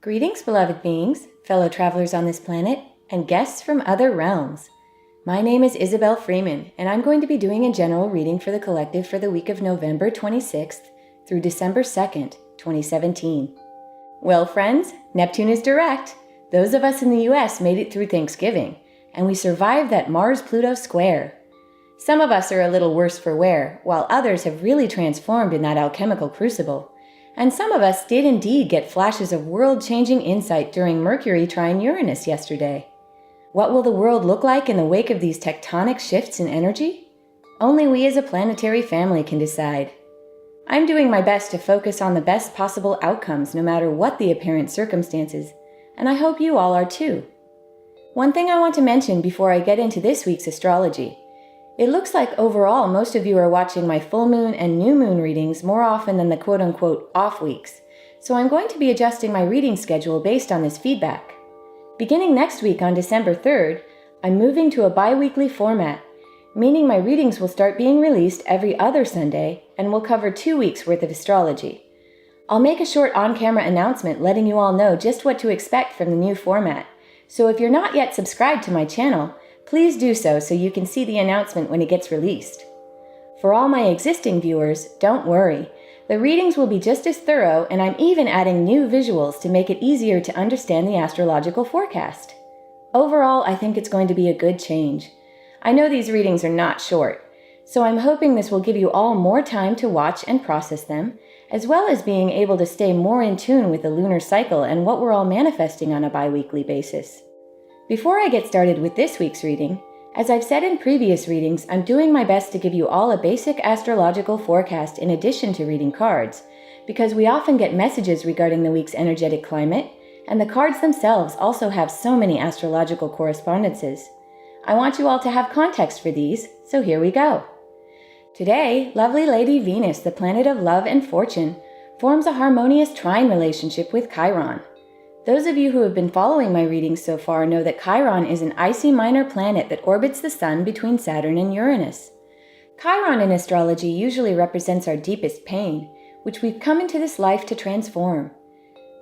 Greetings, beloved beings, fellow travelers on this planet, and guests from other realms. My name is Izobel Freeman, and I'm going to be doing a general reading for the collective for the week of November 26th through December 2nd, 2017. Well, friends, Neptune is direct. Those of us in the US made it through Thanksgiving, and we survived that Mars-Pluto square. Some of us are a little worse for wear, while others have really transformed in that alchemical crucible. And some of us did indeed get flashes of world-changing insight during Mercury trine Uranus yesterday. What will the world look like in the wake of these tectonic shifts in energy? Only we as a planetary family can decide. I'm doing my best to focus on the best possible outcomes no matter what the apparent circumstances, and I hope you all are too. One thing I want to mention before I get into this week's astrology. It looks like overall most of you are watching my full moon and new moon readings more often than the quote-unquote off weeks, so I'm going to be adjusting my reading schedule based on this feedback. Beginning next week on December 3rd, I'm moving to a bi-weekly format, meaning my readings will start being released every other Sunday and will cover 2 weeks worth of astrology. I'll make a short on-camera announcement letting you all know just what to expect from the new format, so if you're not yet subscribed to my channel, please do so you can see the announcement when it gets released. For all my existing viewers, don't worry. The readings will be just as thorough, and I'm even adding new visuals to make it easier to understand the astrological forecast. Overall, I think it's going to be a good change. I know these readings are not short, so I'm hoping this will give you all more time to watch and process them, as well as being able to stay more in tune with the lunar cycle and what we're all manifesting on a bi-weekly basis. Before I get started with this week's reading, as I've said in previous readings, I'm doing my best to give you all a basic astrological forecast in addition to reading cards, because we often get messages regarding the week's energetic climate, and the cards themselves also have so many astrological correspondences. I want you all to have context for these, so here we go. Today, lovely Lady Venus, the planet of love and fortune, forms a harmonious trine relationship with Chiron. Those of you who have been following my readings so far know that Chiron is an icy minor planet that orbits the Sun between Saturn and Uranus. Chiron in astrology usually represents our deepest pain, which we've come into this life to transform.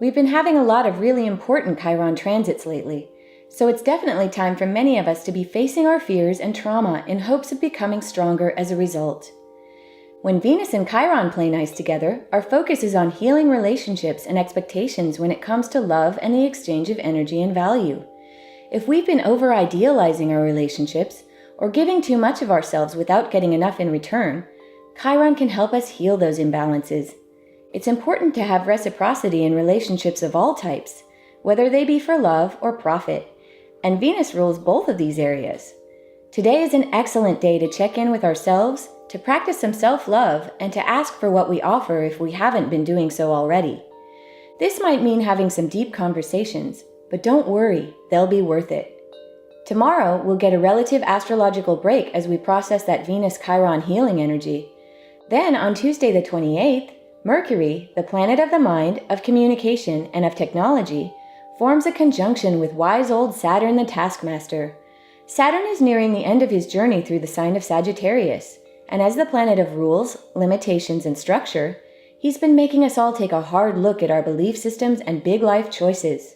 We've been having a lot of really important Chiron transits lately, so it's definitely time for many of us to be facing our fears and trauma in hopes of becoming stronger as a result. When Venus and Chiron play nice together, our focus is on healing relationships and expectations when it comes to love and the exchange of energy and value. If we've been over-idealizing our relationships, or giving too much of ourselves without getting enough in return, Chiron can help us heal those imbalances. It's important to have reciprocity in relationships of all types, whether they be for love or profit, and Venus rules both of these areas. Today is an excellent day to check in with ourselves, to practice some self-love, and to ask for what we offer if we haven't been doing so already. This might mean having some deep conversations, but don't worry, they'll be worth it. Tomorrow, we'll get a relative astrological break as we process that Venus-Chiron healing energy. Then, on Tuesday the 28th, Mercury, the planet of the mind, of communication, and of technology, forms a conjunction with wise old Saturn the taskmaster. Saturn is nearing the end of his journey through the sign of Sagittarius, and as the planet of rules, limitations, and structure, he's been making us all take a hard look at our belief systems and big life choices.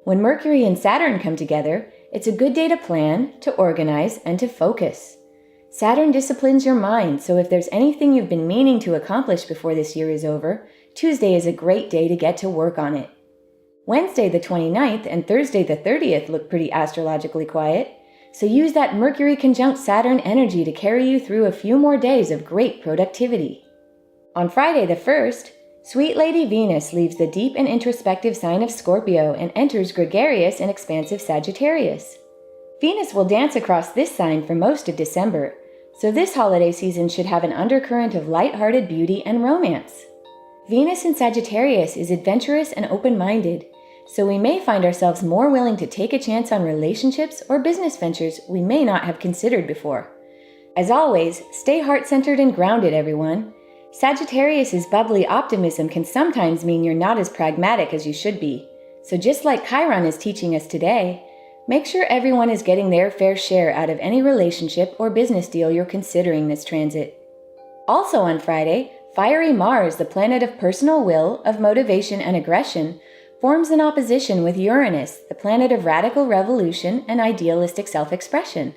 When Mercury and Saturn come together, it's a good day to plan, to organize, and to focus. Saturn disciplines your mind, so if there's anything you've been meaning to accomplish before this year is over, Tuesday is a great day to get to work on it. Wednesday the 29th and Thursday the 30th look pretty astrologically quiet, so use that Mercury conjunct Saturn energy to carry you through a few more days of great productivity. On Friday the 1st, sweet Lady Venus leaves the deep and introspective sign of Scorpio and enters gregarious and expansive Sagittarius. Venus will dance across this sign for most of December, so this holiday season should have an undercurrent of light-hearted beauty and romance. Venus in Sagittarius is adventurous and open-minded, so we may find ourselves more willing to take a chance on relationships or business ventures we may not have considered before. As always, stay heart-centered and grounded, everyone. Sagittarius's bubbly optimism can sometimes mean you're not as pragmatic as you should be. So just like Chiron is teaching us today, make sure everyone is getting their fair share out of any relationship or business deal you're considering this transit. Also on Friday, fiery Mars, the planet of personal will, of motivation and aggression, forms in opposition with Uranus, the planet of radical revolution and idealistic self-expression.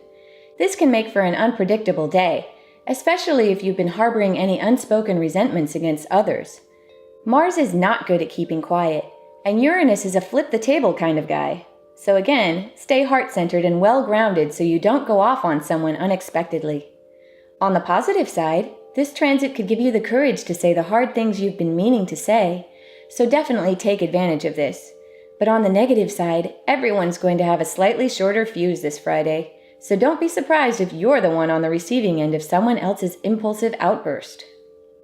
This can make for an unpredictable day, especially if you've been harboring any unspoken resentments against others. Mars is not good at keeping quiet, and Uranus is a flip-the-table kind of guy. So again, stay heart-centered and well-grounded so you don't go off on someone unexpectedly. On the positive side, this transit could give you the courage to say the hard things you've been meaning to say, so definitely take advantage of this. But on the negative side, everyone's going to have a slightly shorter fuse this Friday, so don't be surprised if you're the one on the receiving end of someone else's impulsive outburst.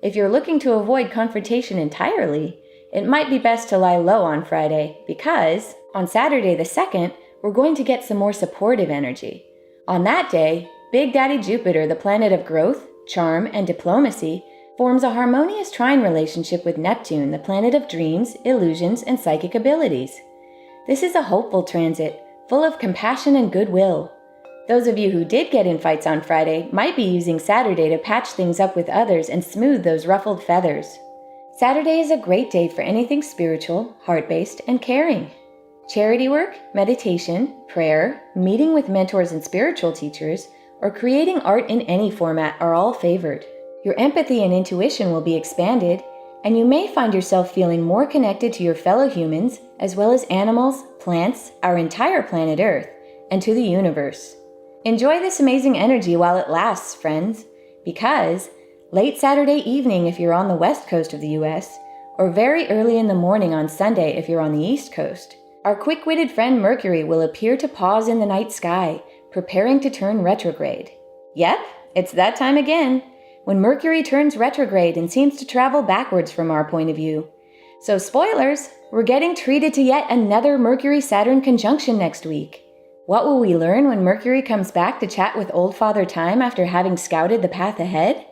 If you're looking to avoid confrontation entirely, it might be best to lie low on Friday because, on Saturday the 2nd, we're going to get some more supportive energy. On that day, Big Daddy Jupiter, the planet of growth, charm, and diplomacy, forms a harmonious trine relationship with Neptune, the planet of dreams, illusions, and psychic abilities. This is a hopeful transit, full of compassion and goodwill. Those of you who did get in fights on Friday might be using Saturday to patch things up with others and smooth those ruffled feathers. Saturday is a great day for anything spiritual, heart-based, and caring. Charity work, meditation, prayer, meeting with mentors and spiritual teachers, or creating art in any format are all favored. Your empathy and intuition will be expanded, and you may find yourself feeling more connected to your fellow humans, as well as animals, plants, our entire planet Earth, and to the universe. Enjoy this amazing energy while it lasts, friends, because late Saturday evening if you're on the west coast of the US, or very early in the morning on Sunday if you're on the east coast, our quick-witted friend Mercury will appear to pause in the night sky, preparing to turn retrograde. Yep, it's that time again, when Mercury turns retrograde and seems to travel backwards from our point of view. So spoilers, we're getting treated to yet another Mercury-Saturn conjunction next week. What will we learn when Mercury comes back to chat with Old Father Time after having scouted the path ahead?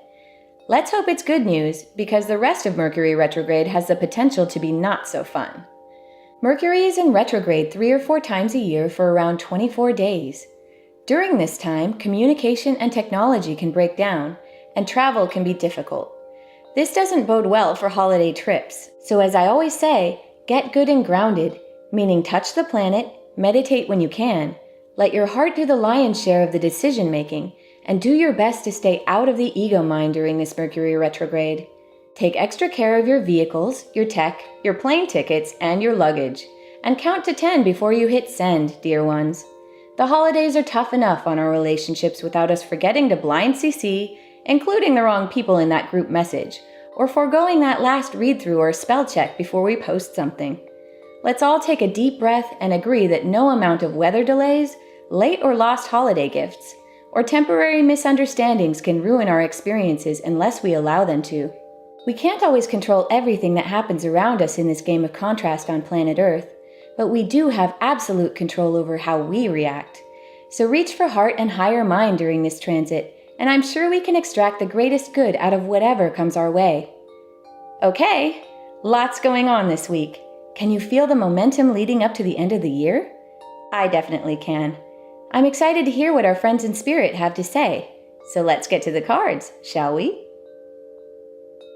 Let's hope it's good news, because the rest of Mercury retrograde has the potential to be not so fun. Mercury is in retrograde 3 or 4 times a year for around 24 days. During this time, communication and technology can break down, and travel can be difficult. This doesn't bode well for holiday trips, so as I always say, get good and grounded, meaning touch the planet, meditate when you can, let your heart do the lion's share of the decision-making, and do your best to stay out of the ego mind during this Mercury retrograde. Take extra care of your vehicles, your tech, your plane tickets, and your luggage, and count to 10 before you hit send, dear ones. The holidays are tough enough on our relationships without us forgetting to blind CC, including the wrong people in that group message, or foregoing that last read-through or spell check before we post something. Let's all take a deep breath and agree that no amount of weather delays, late or lost holiday gifts, or temporary misunderstandings can ruin our experiences unless we allow them to. We can't always control everything that happens around us in this game of contrast on planet Earth, but we do have absolute control over how we react. So reach for heart and higher mind during this transit, and I'm sure we can extract the greatest good out of whatever comes our way. Okay, lots going on this week. Can you feel the momentum leading up to the end of the year? I definitely can. I'm excited to hear what our friends in spirit have to say. So let's get to the cards, shall we?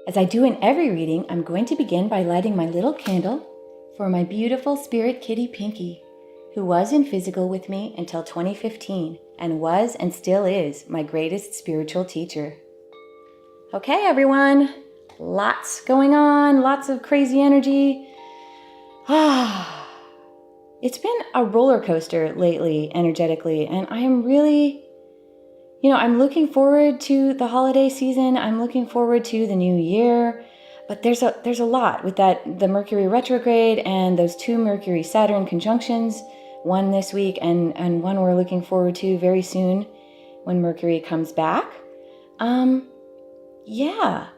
As I do in every reading, I'm going to begin by lighting my little candle for my beautiful spirit kitty Pinky, who was in physical with me until 2015 and was and still is my greatest spiritual teacher. Okay, everyone, lots going on, lots of crazy energy. It's been a roller coaster lately, energetically, and I am really, I'm looking forward to the holiday season. I'm looking forward to the new year, but there's a lot with the Mercury retrograde and those 2 Mercury-Saturn conjunctions, one this week and one we're looking forward to very soon when Mercury comes back. Yeah,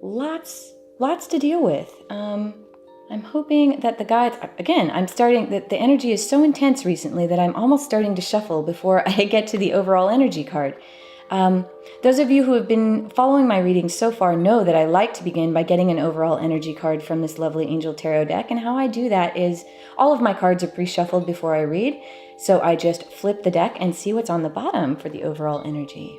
lots to deal with. I'm hoping that the guides, again, the energy is so intense recently that I'm almost starting to shuffle before I get to the overall energy card. Those of you who have been following my readings so far know that I like to begin by getting an overall energy card from this lovely Angel Tarot deck, and how I do that is all of my cards are pre-shuffled before I read, so I just flip the deck and see what's on the bottom for the overall energy.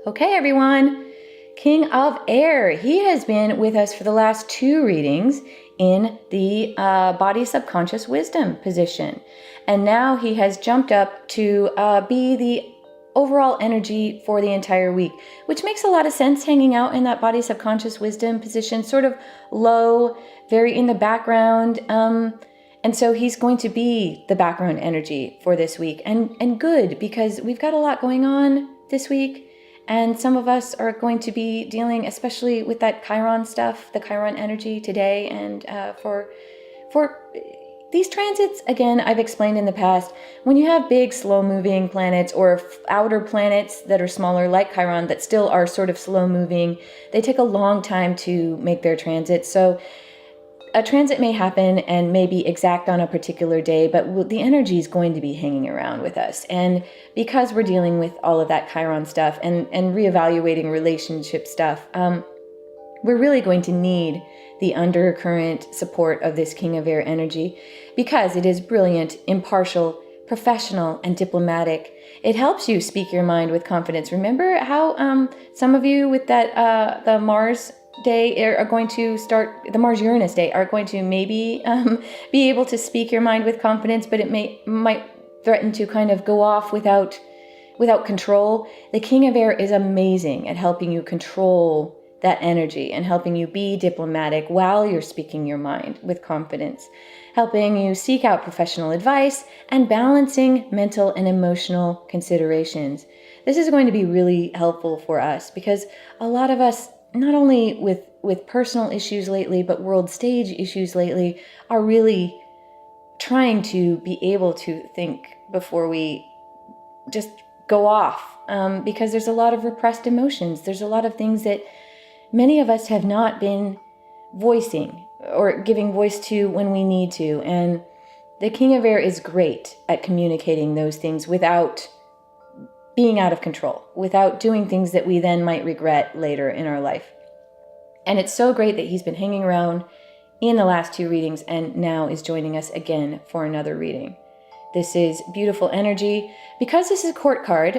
Okay, everyone. King of Air, he has been with us for the last 2 readings, in the body subconscious wisdom position. And now he has jumped up to be the overall energy for the entire week, which makes a lot of sense, hanging out in that body subconscious wisdom position, sort of low, very in the background. And so he's going to be the background energy for this week, and good, because we've got a lot going on this week. And some of us are going to be dealing, especially with that Chiron stuff, the Chiron energy today. And for these transits, again, I've explained in the past, when you have big, slow-moving planets or outer planets that are smaller, like Chiron, that still are sort of slow-moving, they take a long time to make their transit. So a transit may happen and may be exact on a particular day, but the energy is going to be hanging around with us. And because we're dealing with all of that Chiron stuff and reevaluating relationship stuff, we're really going to need the undercurrent support of this King of Air energy, because it is brilliant, impartial, professional, and diplomatic. It helps you speak your mind with confidence. Remember how some of you with that the Mars day are going to start, the Mars-Uranus day, are going to maybe be able to speak your mind with confidence, but it might threaten to kind of go off without control. The King of Air is amazing at helping you control that energy and helping you be diplomatic while you're speaking your mind with confidence, helping you seek out professional advice and balancing mental and emotional considerations. This is going to be really helpful for us, because a lot of us, not only with personal issues lately, but world stage issues lately, are really trying to be able to think before we just go off, because there's a lot of repressed emotions. There's a lot of things that many of us have not been voicing or giving voice to when we need to. And the King of Air is great at communicating those things without being out of control, without doing things that we then might regret later in our life. And it's so great that he's been hanging around in the last two readings and now is joining us again for another reading. This is beautiful energy. Because this is a court card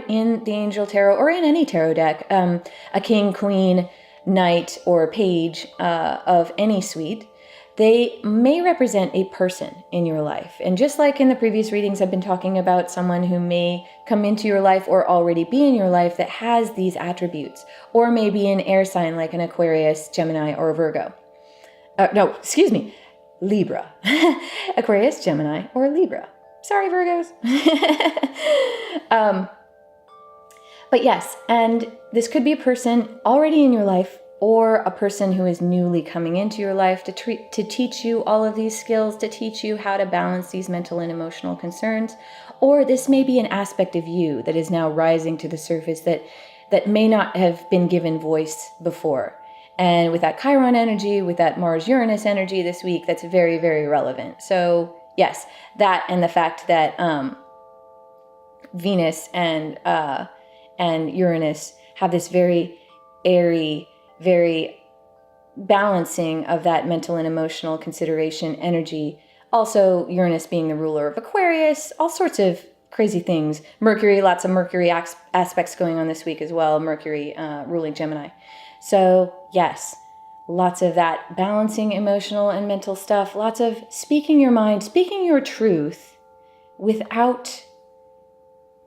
in the Angel Tarot or in any tarot deck, a king, queen, knight, or page of any suite, they may represent a person in your life. And just like in the previous readings, I've been talking about someone who may come into your life or already be in your life that has these attributes, or maybe an air sign like an Aquarius, Gemini, or Virgo. Libra. Aquarius, Gemini, or Libra. Sorry, Virgos. But yes, and this could be a person already in your life, or a person who is newly coming into your life to teach you all of these skills, to teach you how to balance these mental and emotional concerns. Or this may be an aspect of you that is now rising to the surface that may not have been given voice before. And with that Chiron energy, with that Mars-Uranus energy this week, that's very, very relevant. So yes, that and the fact that Venus and Uranus have this very airy, very balancing of that mental and emotional consideration energy. Also, Uranus being the ruler of Aquarius, all sorts of crazy things. Mercury, lots of Mercury aspects going on this week as well. Mercury ruling Gemini. So yes, lots of that balancing emotional and mental stuff. Lots of speaking your mind, speaking your truth without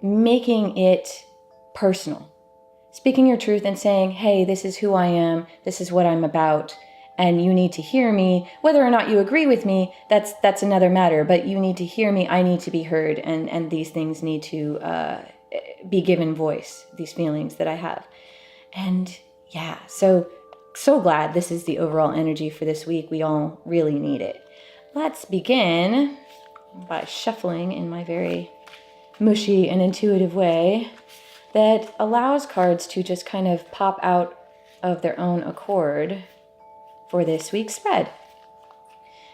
making it personal. Speaking your truth and saying, hey, this is who I am, this is what I'm about, and you need to hear me. Whether or not you agree with me, that's another matter, but you need to hear me, I need to be heard, and these things need to be given voice, these feelings that I have. And yeah, so glad this is the overall energy for this week. We all really need it. Let's begin by shuffling in my very mushy and intuitive way that allows cards to just kind of pop out of their own accord for this week's spread.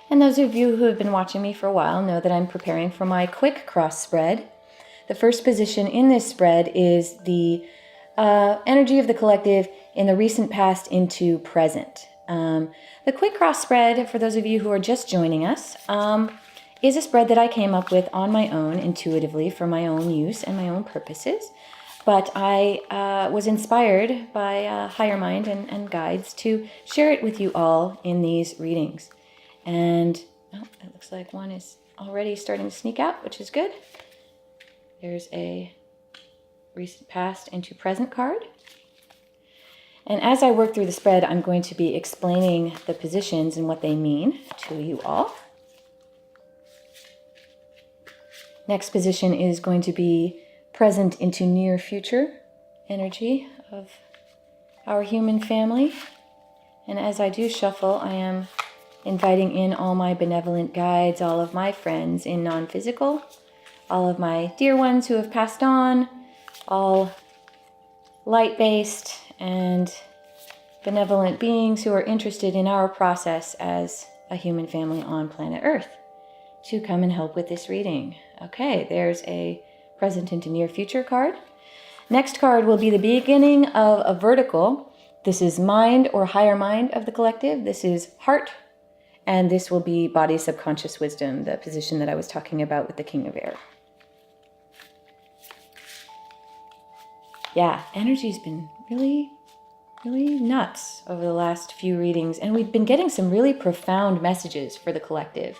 And those of you who have been watching me for a while know that I'm preparing for my quick cross spread. The first position in this spread is the energy of the collective in the recent past into present. The quick cross spread, for those of you who are just joining us, is a spread that I came up with on my own intuitively for my own use and my own purposes. but I was inspired by higher mind and guides to share it with you all in these readings. And it looks like one is already starting to sneak out, which is good. There's a recent past into present card. And as I work through the spread, I'm going to be explaining the positions and what they mean to you all. Next position is going to be present into near future energy of our human family. And as I do shuffle, I am inviting in all my benevolent guides, all of my friends in non-physical, all of my dear ones who have passed on, all light-based and benevolent beings who are interested in our process as a human family on planet Earth to come and help with this reading. Okay, there's a present into near future card. Next card will be the beginning of a vertical. This is mind or higher mind of the collective. This is heart. And this will be body subconscious wisdom, the position that I was talking about with the King of Air. Yeah, energy's been really nuts over the last few readings, and we've been getting some really profound messages for the collective.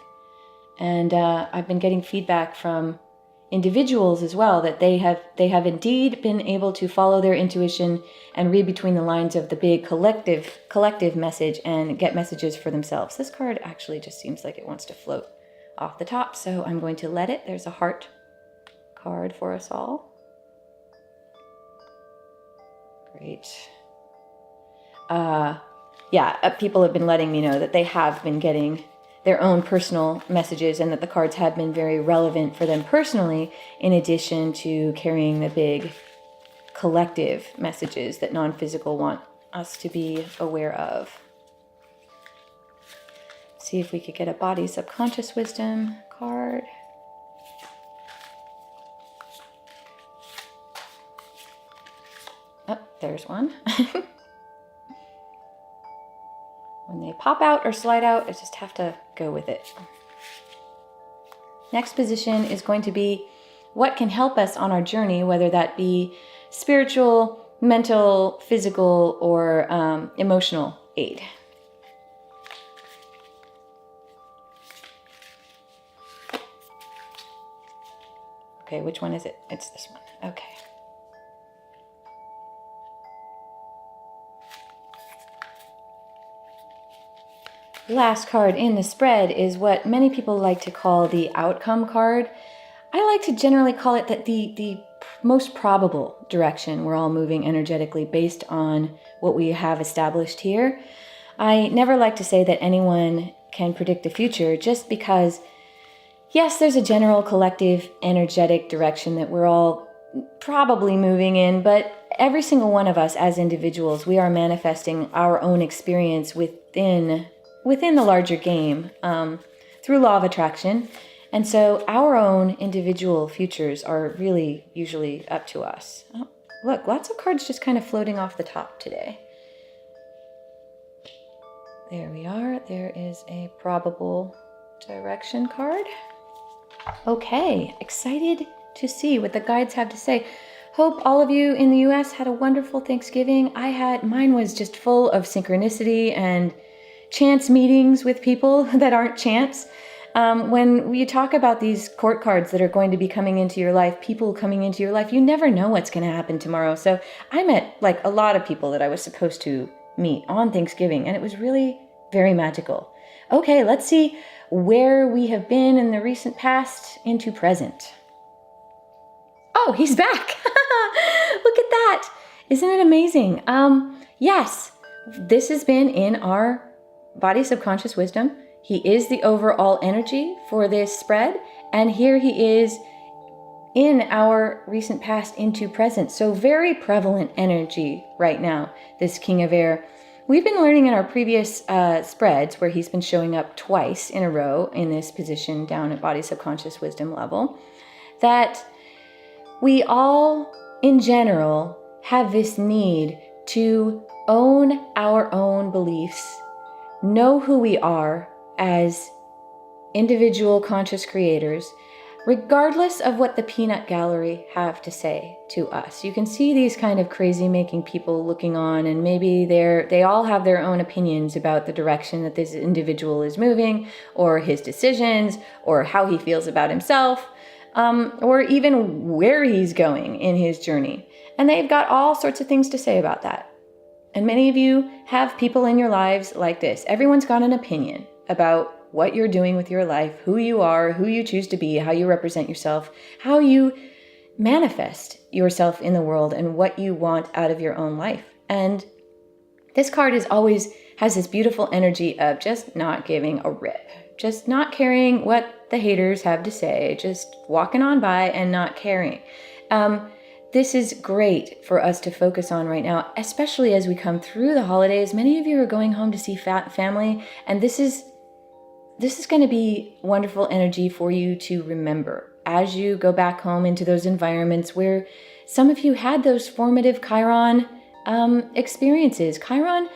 And I've been getting feedback from individuals as well that they have indeed been able to follow their intuition and read between the lines of the big collective message and get messages for themselves. This card actually just seems like it wants to float off the top, so I'm going to let it. There's a heart card for us all. Great. People have been letting me know that they have been getting their own personal messages and that the cards have been very relevant for them personally, in addition to carrying the big collective messages that non-physical want us to be aware of. See if we could get a body subconscious wisdom card. Oh, there's one. When they pop out or slide out, I just have to go with it. Next position is going to be what can help us on our journey, whether that be spiritual, mental, physical, or emotional aid. Okay, which one is it? It's this one. Okay. Last card in the spread is what many people like to call the outcome card. I like to generally call it the most probable direction we're all moving energetically based on what we have established here. I never like to say that anyone can predict the future, just because, yes, there's a general collective energetic direction that we're all probably moving in, but every single one of us as individuals, we are manifesting our own experience within the larger game through law of attraction. And so our own individual futures are really usually up to us. Oh, look, lots of cards just kind of floating off the top today. There we are. There is a probable direction card. Okay, excited to see what the guides have to say. Hope all of you in the US had a wonderful Thanksgiving. Mine was just full of synchronicity and chance meetings with people that aren't chance. When you talk about these court cards that are going to be coming into your life, people coming into your life, you never know what's going to happen tomorrow. So I met like a lot of people that I was supposed to meet on Thanksgiving, and it was really very magical. Okay, let's see where we have been in the recent past into present. Oh, he's back. Look at that. Isn't it amazing? Yes, this has been in our body subconscious wisdom. He is the overall energy for this spread, and here he is in our recent past into present. So very prevalent energy right now, this King of Air. We've been learning in our previous spreads, where he's been showing up twice in a row in this position down at body subconscious wisdom level, that we all in general have this need to own our own beliefs, know who we are as individual conscious creators, regardless of what the peanut gallery have to say to us. You can see these kind of crazy making people looking on, and maybe they all have their own opinions about the direction that this individual is moving, or his decisions, or how he feels about himself, or even where he's going in his journey. And they've got all sorts of things to say about that. And many of you have people in your lives like this. Everyone's got an opinion about what you're doing with your life, who you are, who you choose to be, how you represent yourself, how you manifest yourself in the world, and what you want out of your own life. And this card has this beautiful energy of just not giving a rip, just not caring what the haters have to say, just walking on by and not caring. This is great for us to focus on right now, especially as we come through the holidays. Many of you are going home to see family, and this is going to be wonderful energy for you to remember as you go back home into those environments where some of you had those formative Chiron experiences. Chiron,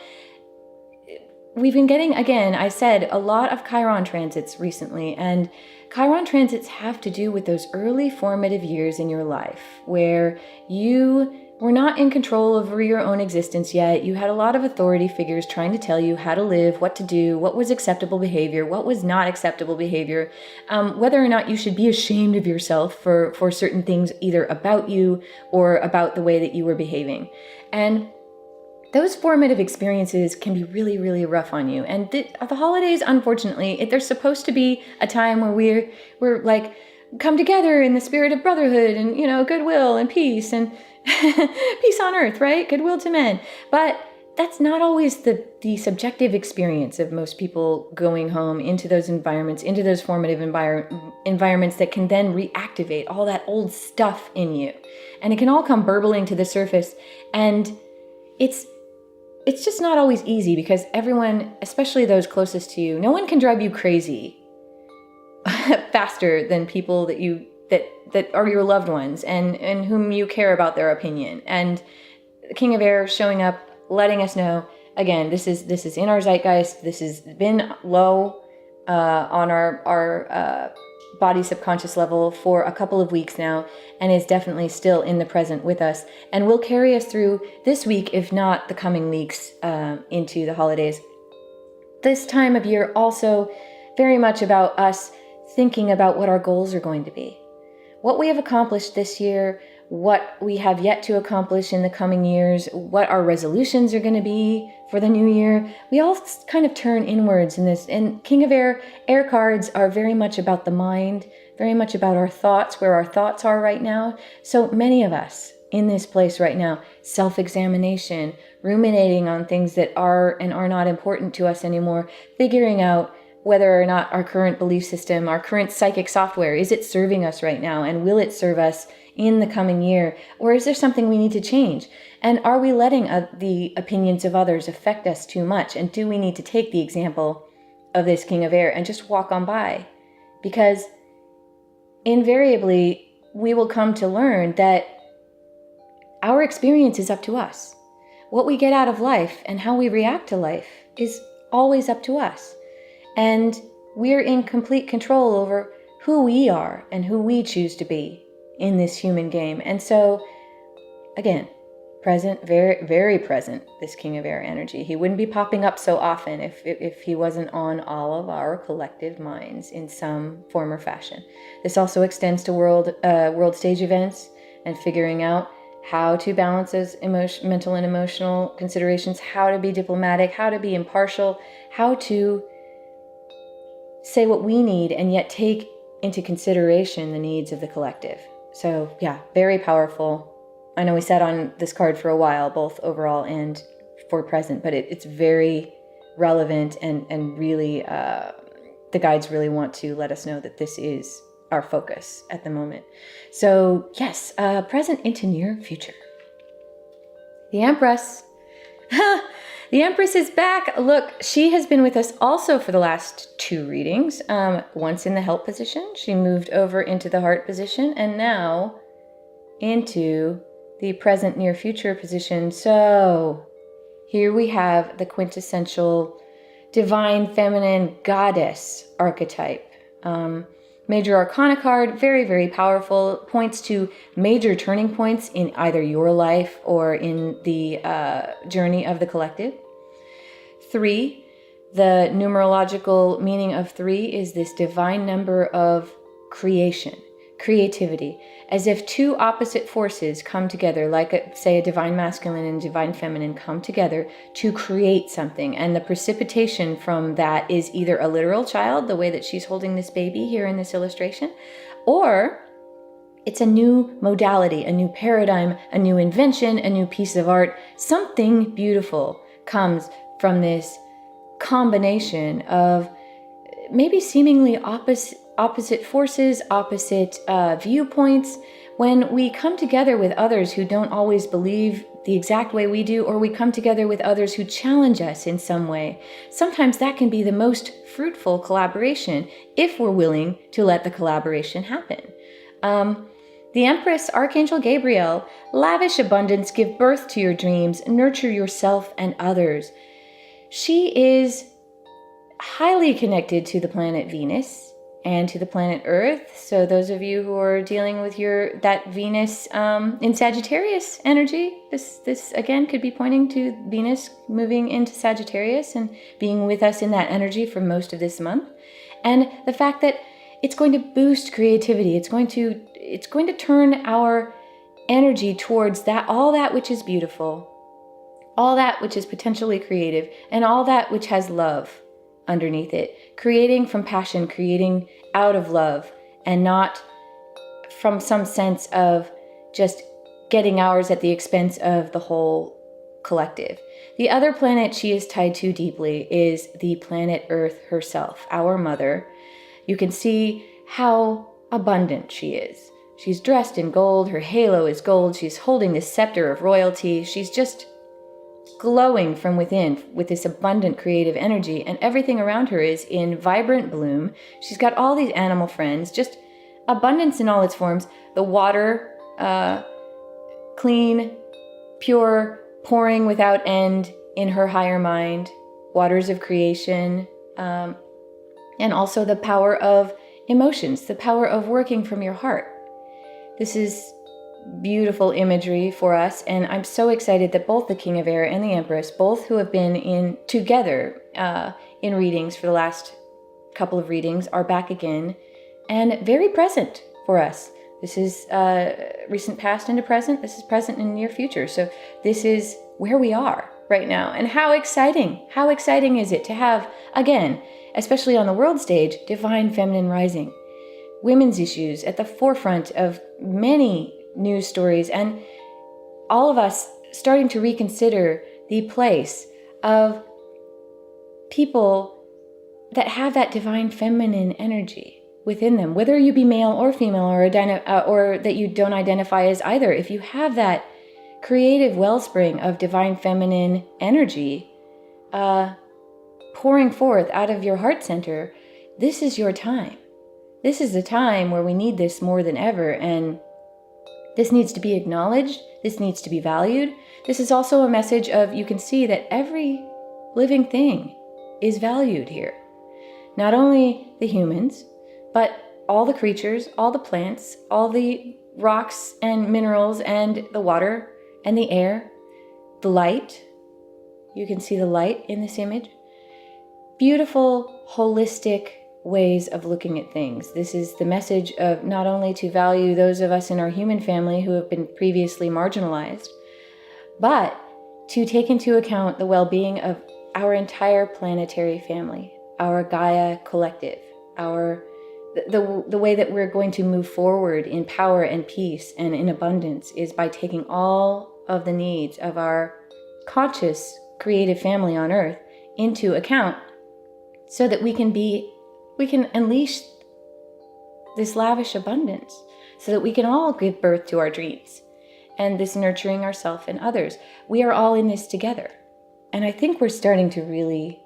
we've been getting, again, I said, a lot of Chiron transits recently, and Chiron transits have to do with those early formative years in your life where you were not in control over your own existence yet. You had a lot of authority figures trying to tell you how to live, what to do, what was acceptable behavior, what was not acceptable behavior, whether or not you should be ashamed of yourself for certain things, either about you or about the way that you were behaving. And those formative experiences can be really, really rough on you. And the holidays, unfortunately, they're supposed to be a time where we're like come together in the spirit of brotherhood and, goodwill and peace and peace on earth, right? Goodwill to men. But that's not always the subjective experience of most people going home into those environments, into those formative environments that can then reactivate all that old stuff in you. And it can all come burbling to the surface. And it's just not always easy because everyone, especially those closest to you, no one can drive you crazy faster than people that are your loved ones and whom you care about their opinion. And the King of Air showing up, letting us know, again, this is in our zeitgeist. This has been low on our body subconscious level for a couple of weeks now, and is definitely still in the present with us, and will carry us through this week, if not the coming weeks, into the holidays. This time of year also very much about us thinking about what our goals are going to be, what we have accomplished this year, what we have yet to accomplish in the coming years, what our resolutions are going to be for the new year. We all kind of turn inwards in this. And King of Air cards are very much about the mind, very much about our thoughts, where our thoughts are right now. So many of us in this place right now, self-examination, ruminating on things that are and are not important to us anymore, figuring out whether or not our current belief system, our current psychic software, is it serving us right now? And will it serve us in the coming year? Or is there something we need to change? And are we letting the opinions of others affect us too much? And do we need to take the example of this King of Air and just walk on by? Because invariably, we will come to learn that our experience is up to us. What we get out of life and how we react to life is always up to us. And we're in complete control over who we are and who we choose to be in this human game. And so, again, present, very, very present, this King of Air energy. He wouldn't be popping up so often if he wasn't on all of our collective minds in some form or fashion. This also extends to world stage events and figuring out how to balance those mental and emotional considerations, how to be diplomatic, how to be impartial, how to say what we need and yet take into consideration the needs of the collective. So yeah, very powerful. I know we sat on this card for a while, both overall and for present, but it's very relevant and really, the guides really want to let us know that this is our focus at the moment. So yes, present into near future. The Empress. The Empress is back. Look, she has been with us also for the last 2 readings. Once in the help position, she moved over into the heart position, and now into the present near future position. So here we have the quintessential divine feminine goddess archetype. Major Arcana card, very, very powerful, points to major turning points in either your life or in the journey of the collective. 3, the numerological meaning of 3 is this divine number of creation, creativity, as if two opposite forces come together, like say a divine masculine and divine feminine come together to create something. And the precipitation from that is either a literal child, the way that she's holding this baby here in this illustration, or it's a new modality, a new paradigm, a new invention, a new piece of art. Something beautiful comes from this combination of maybe seemingly opposite forces, opposite viewpoints. When we come together with others who don't always believe the exact way we do, or we come together with others who challenge us in some way, sometimes that can be the most fruitful collaboration if we're willing to let the collaboration happen. The Empress, Archangel Gabriel, lavish abundance, give birth to your dreams, nurture yourself and others. She is highly connected to the planet Venus and to the planet Earth. So those of you who are dealing with that Venus in Sagittarius energy, this again could be pointing to Venus moving into Sagittarius and being with us in that energy for most of this month. And the fact that it's going to boost creativity. It's going to turn our energy towards all that which is beautiful, all that which is potentially creative, and all that which has love underneath it. Creating from passion, creating out of love, and not from some sense of just getting ours at the expense of the whole collective. The other planet she is tied to deeply is the planet Earth herself, our mother. You can see how abundant she is. She's dressed in gold, her halo is gold, she's holding this scepter of royalty, she's just glowing from within with this abundant creative energy, and everything around her is in vibrant bloom. She's got all these animal friends, just abundance in all its forms. The water, clean, pure, pouring without end in her higher mind, waters of creation, and also the power of emotions, the power of working from your heart. This is beautiful imagery for us, and I'm so excited that both the King of Air and the Empress, both who have been in together in readings for the last couple of readings, are back again and very present for us. This is recent past into present. This is present and near future. So this is where we are right now. And how exciting is it to have, again, especially on the world stage, divine feminine rising, women's issues at the forefront of many news stories, and all of us starting to reconsider the place of people that have that divine feminine energy within them, whether you be male or female, or that you don't identify as either. If you have that creative wellspring of divine feminine energy pouring forth out of your heart center, this is your time. This is the time where we need this more than ever, and this needs to be acknowledged. This needs to be valued. This is also a message of, you can see that every living thing is valued here. Not only the humans, but all the creatures, all the plants, all the rocks and minerals, and the water and the air, the light. You can see the light in this image. Beautiful, holistic ways of looking at things. This is the message of not only to value those of us in our human family who have been previously marginalized, but to take into account the well-being of our entire planetary family, our Gaia collective, the way that we're going to move forward in power and peace and in abundance is by taking all of the needs of our conscious creative family on Earth into account, so that we can unleash this lavish abundance, so that we can all give birth to our dreams and this nurturing ourselves and others. We are all in this together. And I think we're starting to really,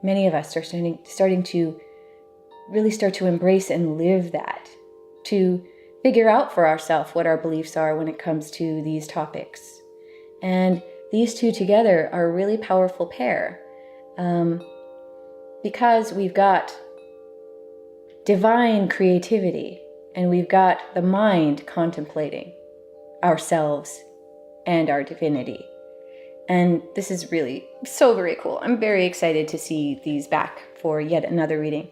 many of us are starting to really start to embrace and live that, to figure out for ourselves what our beliefs are when it comes to these topics. And these two together are a really powerful pair, because we've got divine creativity, and we've got the mind contemplating ourselves and our divinity. And this is really so very cool. I'm very excited to see these back for yet another reading.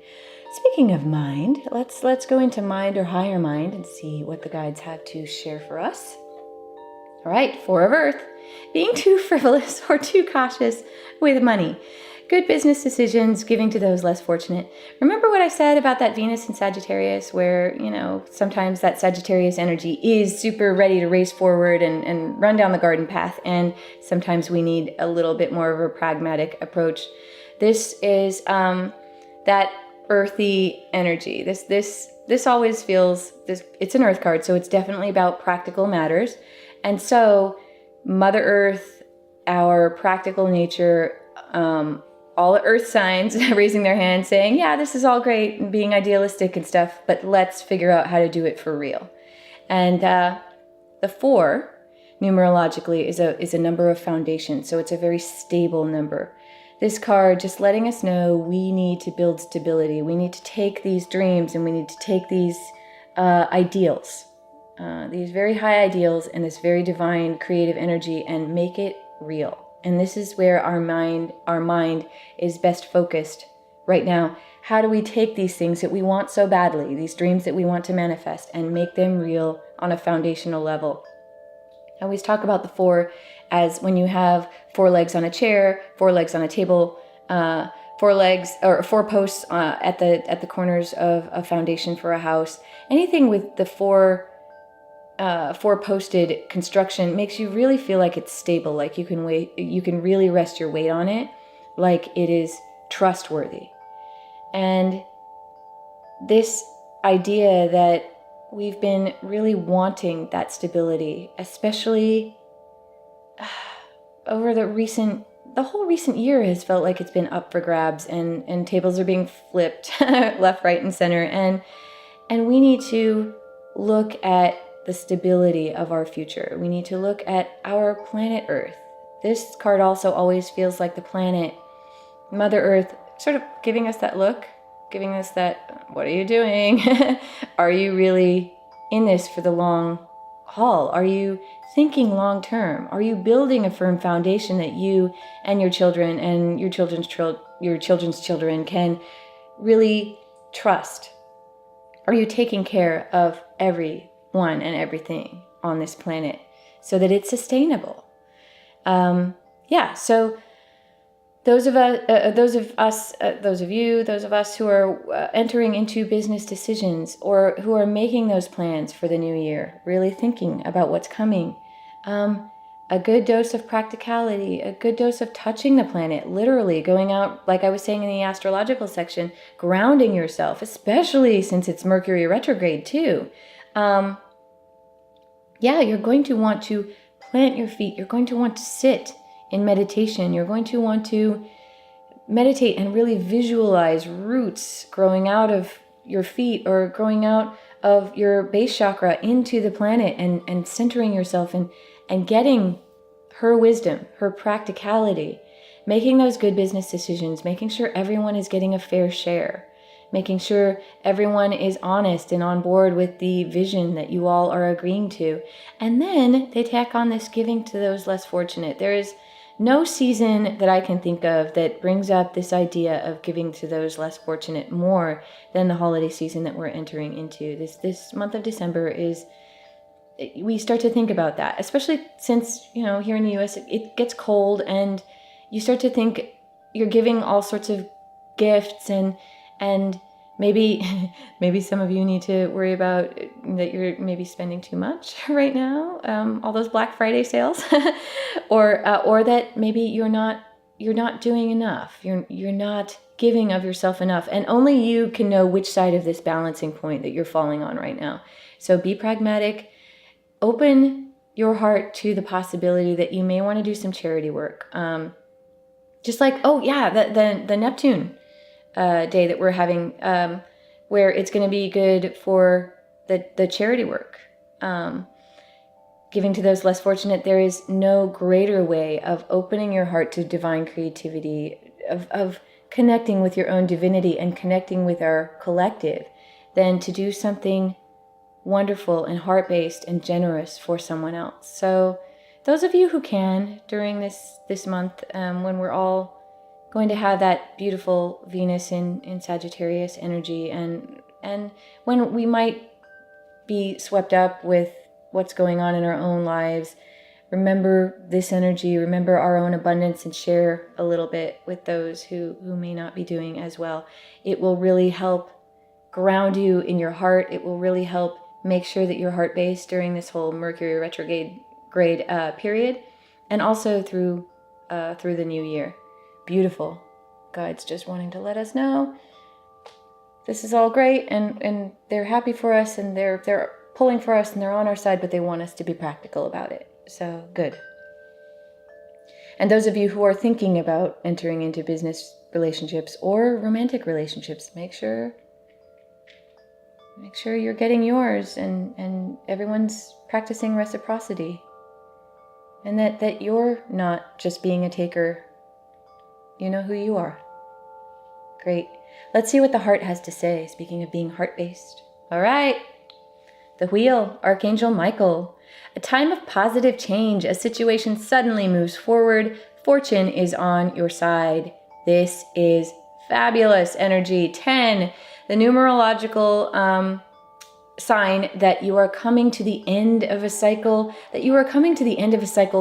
Speaking of mind, let's go into mind or higher mind and see what the guides have to share for us. All right, Four of Earth. Being too frivolous or too cautious with money. Good business decisions, giving to those less fortunate. Remember what I said about that Venus in Sagittarius, where, sometimes that Sagittarius energy is super ready to race forward and run down the garden path, and sometimes we need a little bit more of a pragmatic approach. This is that earthy energy. This always feels, it's an earth card, so it's definitely about practical matters. And so Mother Earth, our practical nature, all the earth signs raising their hands saying, yeah, this is all great and being idealistic and stuff, but let's figure out how to do it for real. And the 4, numerologically, is a number of foundation, so it's a very stable number. This card just letting us know we need to build stability. We need to take these dreams and we need to take these ideals, these very high ideals and this very divine creative energy, and make it real. And this is where our mind is best focused right now. How do we take these things that we want so badly, these dreams that we want to manifest, and make them real on a foundational level? I always talk about the 4 as when you have 4 legs on a chair, 4 legs on a table, 4 legs or 4 posts at the corners of a foundation for a house. Anything with the 4 posted construction makes you really feel like it's stable, like you can really rest your weight on it, like it is trustworthy. And this idea that we've been really wanting that stability, especially over the whole recent year has felt like it's been up for grabs, and tables are being flipped left, right, and center. And we need to look at the stability of our future. We need to look at our planet Earth. This card also always feels like the planet, Mother Earth, sort of giving us that look, giving us that, what are you doing? Are you really in this for the long haul? Are you thinking long term? Are you building a firm foundation that you and your children and your children's children can really trust? Are you taking care of everyone and everything on this planet so that it's sustainable? So those of us who are entering into business decisions or who are making those plans for the new year, really thinking about what's coming, a good dose of practicality, a good dose of touching the planet, literally going out, like I was saying in the astrological section, grounding yourself, especially since it's Mercury retrograde too. You're going to want to plant your feet. You're going to want to sit in meditation. You're going to want to meditate and really visualize roots growing out of your feet or growing out of your base chakra into the planet, and centering yourself and getting her wisdom, her practicality, making those good business decisions, making sure everyone is getting a fair share, making sure everyone is honest and on board with the vision that you all are agreeing to. And then they tack on this giving to those less fortunate. There is no season that I can think of that brings up this idea of giving to those less fortunate more than the holiday season that we're entering into. This month of December we start to think about that, especially since, here in the US, it gets cold, and you start to think you're giving all sorts of gifts, and maybe some of you need to worry about that you're maybe spending too much right now, all those Black Friday sales, or that maybe you're not doing enough. You're not giving of yourself enough, and only you can know which side of this balancing point that you're falling on right now. So be pragmatic. Open your heart to the possibility that you may want to do some charity work. Just like, the Neptune day that we're having, where it's going to be good for the charity work. Giving to those less fortunate, there is no greater way of opening your heart to divine creativity, of connecting with your own divinity and connecting with our collective, than to do something wonderful and heart-based and generous for someone else. So those of you who can during this month, when we're all going to have that beautiful Venus in Sagittarius energy, and when we might be swept up with what's going on in our own lives, remember this energy, remember our own abundance, and share a little bit with those who may not be doing as well. It will really help ground you in your heart. It will really help make sure that you're heart-based during this whole Mercury retrograde period, and also through the new year. Beautiful. Guides just wanting to let us know this is all great, and they're happy for us, and they're pulling for us, and they're on our side, but they want us to be practical about it. So good. And those of you who are thinking about entering into business relationships or romantic relationships, make sure you're getting yours, and everyone's practicing reciprocity, and that you're not just being a taker. You know who you are. Great. Let's see what the heart has to say, speaking of being heart-based. All right. The wheel, Archangel Michael. A time of positive change. A situation suddenly moves forward. Fortune is on your side. This is fabulous energy. 10, the numerological sign that you are coming to the end of a cycle,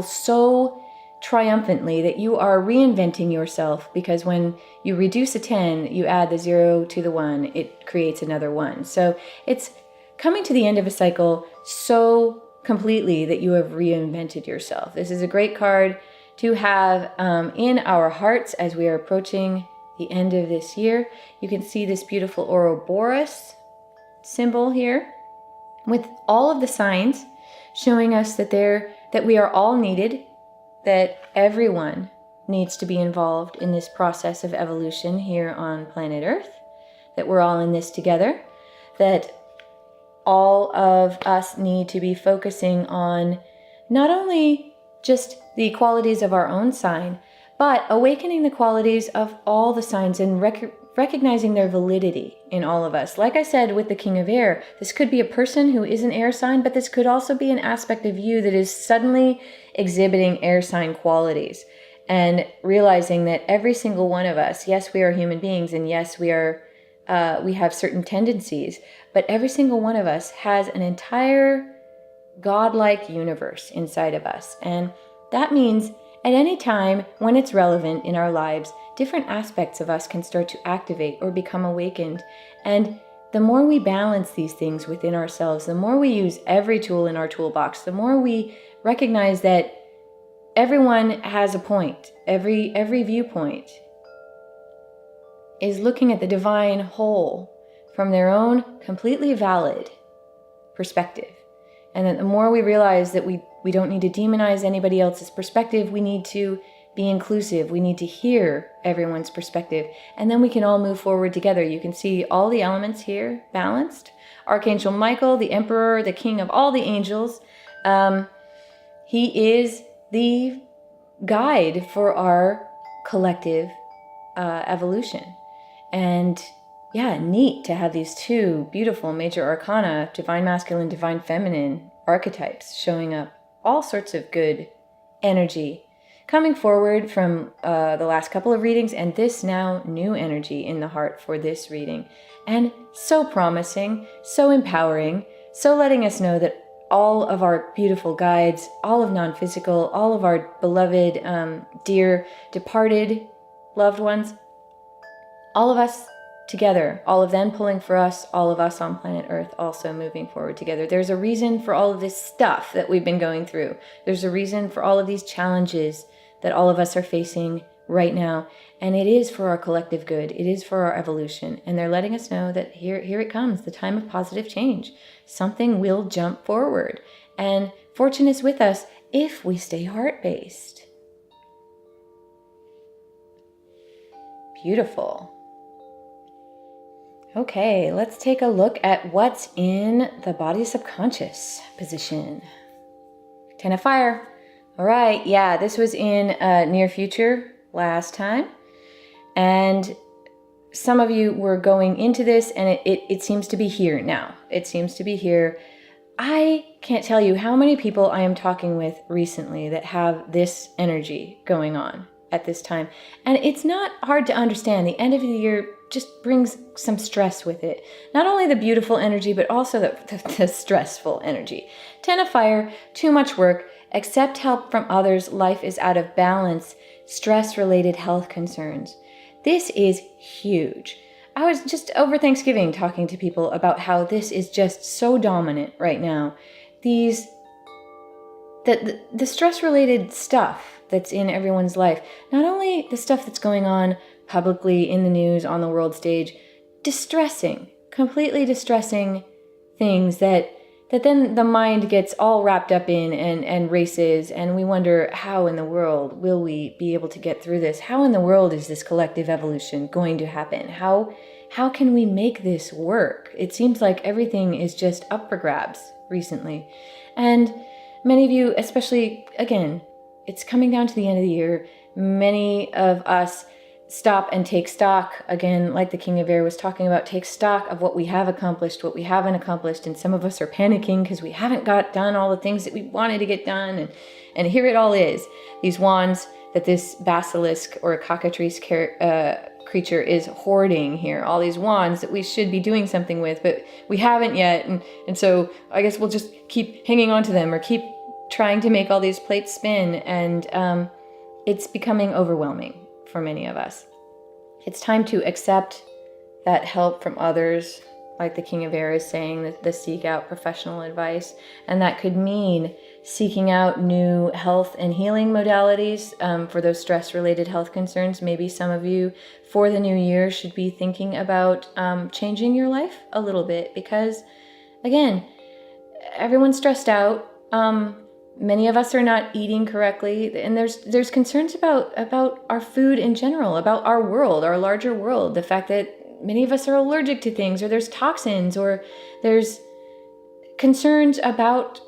so triumphantly, that you are reinventing yourself, because when you reduce a 10, you add the 0 to the 1, it creates another 1. So it's coming to the end of a cycle so completely that you have reinvented yourself. This is a great card to have in our hearts as we are approaching the end of this year. You can see this beautiful Ouroboros symbol here with all of the signs showing us that we are all needed, that everyone needs to be involved in this process of evolution here on planet Earth, that we're all in this together, that all of us need to be focusing on not only just the qualities of our own sign, but awakening the qualities of all the signs and recognizing their validity in all of us. Like I said with the King of Air, this could be a person who is an air sign, but this could also be an aspect of you that is suddenly exhibiting air sign qualities, and realizing that every single one of us, yes, we are human beings, and yes, we have certain tendencies, but every single one of us has an entire godlike universe inside of us. And that means at any time when it's relevant in our lives, different aspects of us can start to activate or become awakened. And the more we balance these things within ourselves, the more we use every tool in our toolbox, the more we recognize that everyone has a point. Every viewpoint is looking at the divine whole from their own completely valid perspective. And that the more we realize that we don't need to demonize anybody else's perspective, we need to be inclusive. We need to hear everyone's perspective. And then we can all move forward together. You can see all the elements here balanced. Archangel Michael, the Emperor, the King of all the angels. He is the guide for our collective evolution. And yeah, neat to have these two beautiful major arcana, divine masculine, divine feminine archetypes showing up. All sorts of good energy coming forward from the last couple of readings, and this now new energy in the heart for this reading. And so promising, so empowering, so letting us know that all of our beautiful guides, all of non-physical, all of our beloved, dear, departed loved ones, all of us together, all of them pulling for us, all of us on planet Earth also moving forward together. There's a reason for all of this stuff that we've been going through. There's a reason for all of these challenges that all of us are facing right now. And it is for our collective good. It is for our evolution. And they're letting us know that here it comes, the time of positive change. Something will jump forward. And fortune is with us if we stay heart-based. Beautiful. Okay, let's take a look at what's in the body subconscious position. 10 of fire. All right, yeah, this was in near future last time. And some of you were going into this, and it seems to be here now. It seems to be here. I can't tell you how many people I am talking with recently that have this energy going on at this time. And it's not hard to understand. The end of the year just brings some stress with it. Not only the beautiful energy, but also the stressful energy. 10 of fire, too much work, accept help from others, life is out of balance, stress-related health concerns. This is huge. I was just over Thanksgiving talking to people about how this is just so dominant right now. The stress-related stuff that's in everyone's life, not only the stuff that's going on publicly in the news, on the world stage, completely distressing things that then the mind gets all wrapped up in and races, and we wonder, how in the world will we be able to get through this? How in the world is this collective evolution going to happen? How can we make this work? It seems like everything is just up for grabs recently. And many of you, especially, again, it's coming down to the end of the year. Many of us stop and take stock, again, like the King of Air was talking about, take stock of what we have accomplished, what we haven't accomplished, and some of us are panicking because we haven't got done all the things that we wanted to get done, and here it all is. These wands that this basilisk or a cockatrice creature is hoarding here, all these wands that we should be doing something with, but we haven't yet, and so I guess we'll just keep hanging on to them or keep trying to make all these plates spin, and it's becoming overwhelming for many of us. It's time to accept that help from others, like the King of Air is saying, that the seek out professional advice, and that could mean seeking out new health and healing modalities for those stress-related health concerns. Maybe some of you, for the new year, should be thinking about changing your life a little bit, because, again, everyone's stressed out. Many of us are not eating correctly, and there's concerns about our food in general, about our world, our larger world, the fact that many of us are allergic to things, or there's toxins, or there's concerns about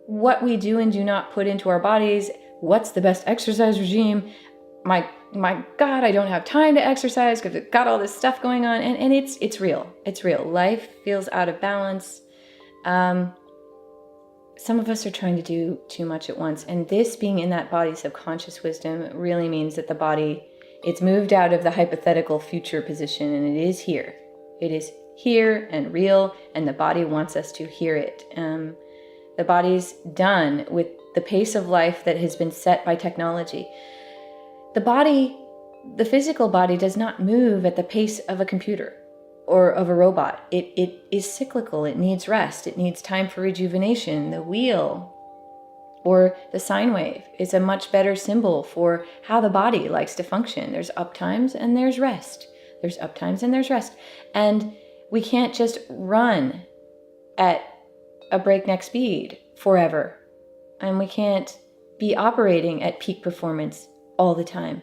what we do and do not put into our bodies. What's the best exercise regime? My God, I don't have time to exercise because I've got all this stuff going on, and it's real. It's real. Life feels out of balance. Some of us are trying to do too much at once, and this being in that body subconscious wisdom really means that the body, it's moved out of the hypothetical future position, and it is here. It is here and real, and the body wants us to hear it. The body's done with the pace of life that has been set by technology. The physical body does not move at the pace of a computer or of a robot. It is cyclical. It needs rest. It needs time for rejuvenation. The wheel or the sine wave is a much better symbol for how the body likes to function. There's up times and there's rest. There's up times and there's rest. And we can't just run at a breakneck speed forever. And we can't be operating at peak performance all the time.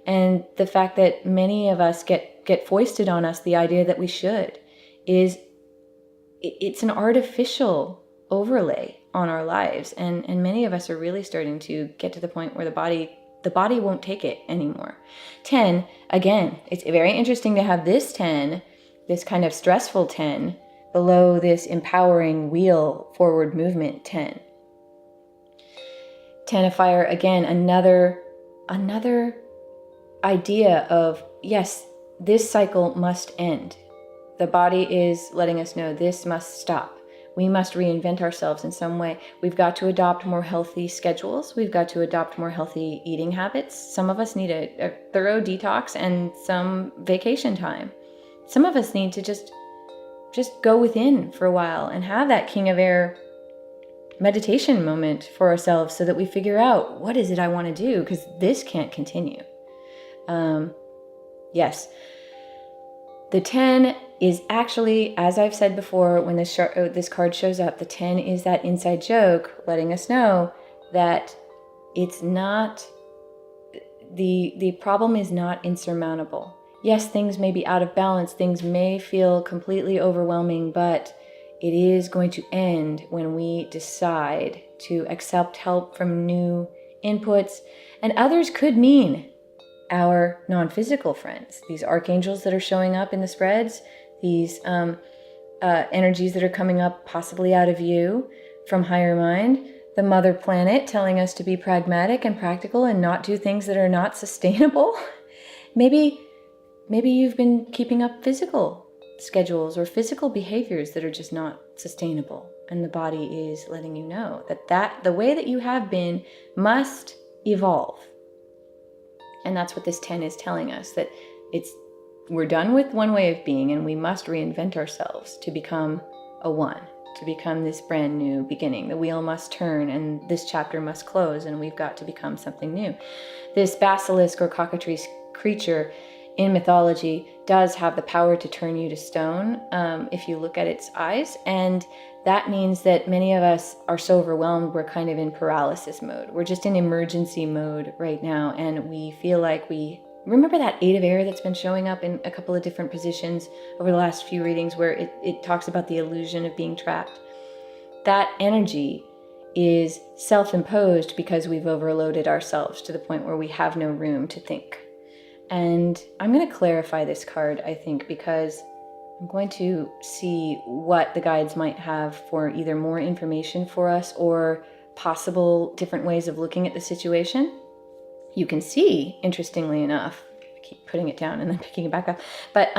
And the fact that many of us get foisted on us the idea that we should it's an artificial overlay on our lives. And many of us are really starting to get to the point where the body won't take it anymore. 10, again, it's very interesting to have this 10, this kind of stressful 10, below this empowering wheel forward movement 10. 10 of fire, again, another idea of, yes, this cycle must end. The body is letting us know this must stop. We must reinvent ourselves in some way. We've got to adopt more healthy schedules. We've got to adopt more healthy eating habits. Some of us need a thorough detox and some vacation time. Some of us need to just go within for a while and have that King of Air meditation moment for ourselves so that we figure out, what is it I want to do? Because this can't continue. Yes. The 10 is actually, as I've said before, when this card shows up, the 10 is that inside joke letting us know that it's not, the problem is not insurmountable. Yes, things may be out of balance, things may feel completely overwhelming, but it is going to end when we decide to accept help from new inputs. And others could mean our non-physical friends, these archangels that are showing up in the spreads, these energies that are coming up possibly out of you from higher mind, the mother planet telling us to be pragmatic and practical and not do things that are not sustainable. Maybe you've been keeping up physical schedules or physical behaviors that are just not sustainable, and the body is letting you know that the way that you have been must evolve. And that's what this 10 is telling us, that we're done with one way of being and we must reinvent ourselves to become a one, to become this brand new beginning. The wheel must turn and this chapter must close, and we've got to become something new. This basilisk or cockatrice creature in mythology does have the power to turn you to stone if you look at its eyes. And that means that many of us are so overwhelmed, we're kind of in paralysis mode. We're just in emergency mode right now. And we feel like remember that 8 of air that's been showing up in a couple of different positions over the last few readings where it talks about the illusion of being trapped. That energy is self-imposed because we've overloaded ourselves to the point where we have no room to think. And I'm going to clarify this card, I think, because I'm going to see what the guides might have for either more information for us or possible different ways of looking at the situation. You can see, interestingly enough, I keep putting it down and then picking it back up, but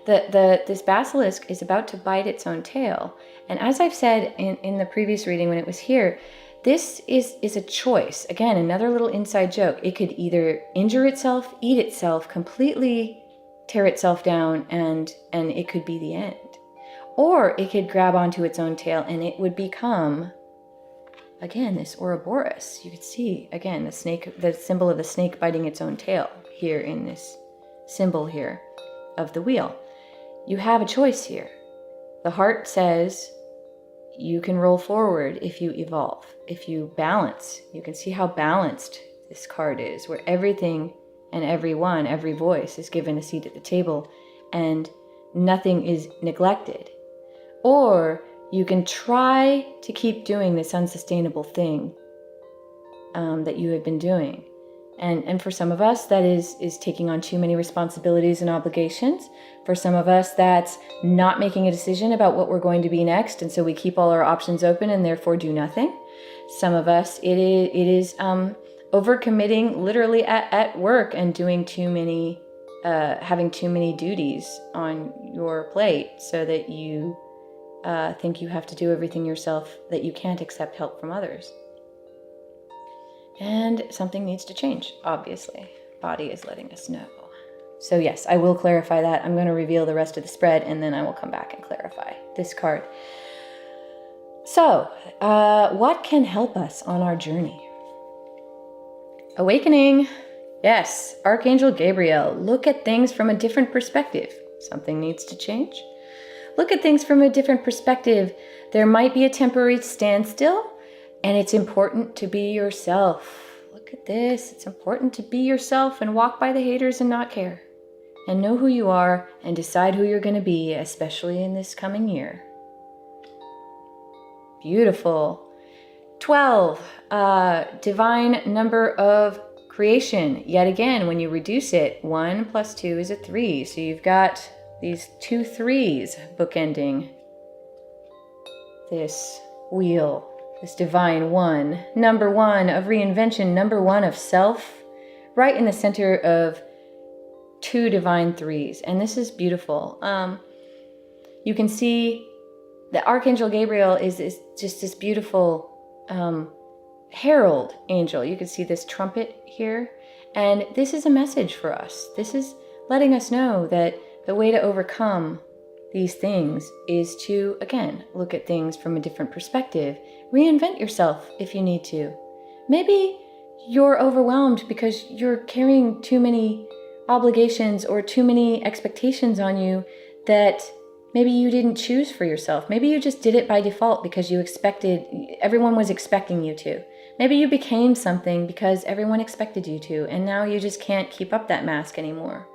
this basilisk is about to bite its own tail. And as I've said in the previous reading when it was here, this is a choice. Again, another little inside joke. It could either injure itself, eat itself, completely tear itself down, and it could be the end. Or it could grab onto its own tail and it would become, again, this Ouroboros. You could see, again, the snake, the symbol of the snake biting its own tail here in this symbol here of the wheel. You have a choice here. The heart says you can roll forward if you evolve, if you balance. You can see how balanced this card is, where everything and everyone, every voice is given a seat at the table and nothing is neglected. Or you can try to keep doing this unsustainable thing that you have been doing. And for some of us, that is taking on too many responsibilities and obligations. For some of us, that's not making a decision about what we're going to be next, and so we keep all our options open and therefore do nothing. Some of us, it is overcommitting literally at work and doing too many, having too many duties on your plate so that you think you have to do everything yourself, that you can't accept help from others. And something needs to change, obviously. Body is letting us know. So yes, I will clarify that. I'm going to reveal the rest of the spread and then I will come back and clarify this card. So, what can help us on our journey? Awakening. Yes, Archangel Gabriel. Look at things from a different perspective. Something needs to change. Look at things from a different perspective. There might be a temporary standstill, and it's important to be yourself. Look at this. It's important to be yourself and walk by the haters and not care. And know who you are and decide who you're going to be, especially in this coming year. Beautiful. 12, divine number of creation. Yet again, when you reduce it, 1 plus 2 is a 3. So you've got these 2 3s bookending this wheel, this divine 1. Number 1 of reinvention, number 1 of self, right in the center of 2 divine 3s. And this is beautiful. You can see the Archangel Gabriel is just this beautiful herald angel. You can see this trumpet here. And this is a message for us. This is letting us know that the way to overcome these things is to, again, look at things from a different perspective. Reinvent yourself if you need to. Maybe you're overwhelmed because you're carrying too many obligations or too many expectations on you that maybe you didn't choose for yourself. Maybe you just did it by default because you expected, everyone was expecting you to. Maybe you became something because everyone expected you to, and now you just can't keep up that mask anymore.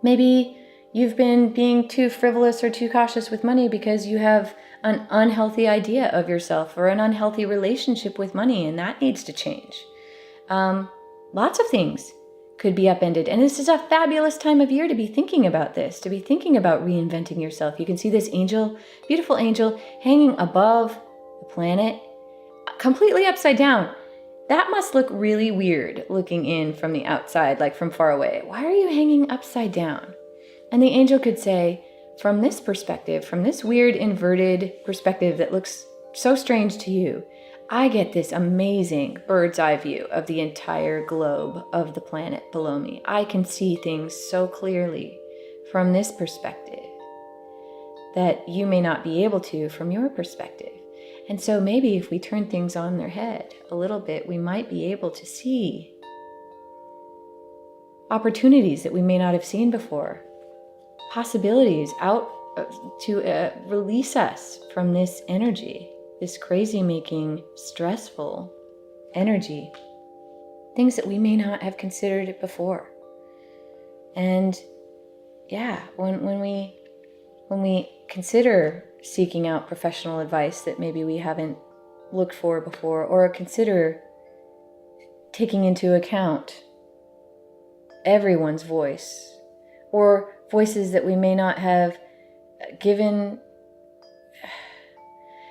Maybe you've been being too frivolous or too cautious with money because you have an unhealthy idea of yourself or an unhealthy relationship with money, and that needs to change. Lots of things could be upended. And this is a fabulous time of year to be thinking about this, to be thinking about reinventing yourself. You can see this angel, beautiful angel, hanging above the planet, completely upside down. That must look really weird looking in from the outside, like from far away. Why are you hanging upside down? And the angel could say, from this perspective, from this weird inverted perspective that looks so strange to you, I get this amazing bird's eye view of the entire globe of the planet below me. I can see things so clearly from this perspective that you may not be able to from your perspective. And so maybe if we turn things on their head a little bit, we might be able to see opportunities that we may not have seen before, possibilities out to release us from this energy, this crazy-making, stressful energy, things that we may not have considered before. And yeah, when we consider seeking out professional advice that maybe we haven't looked for before, or consider taking into account everyone's voice, or voices that we may not have given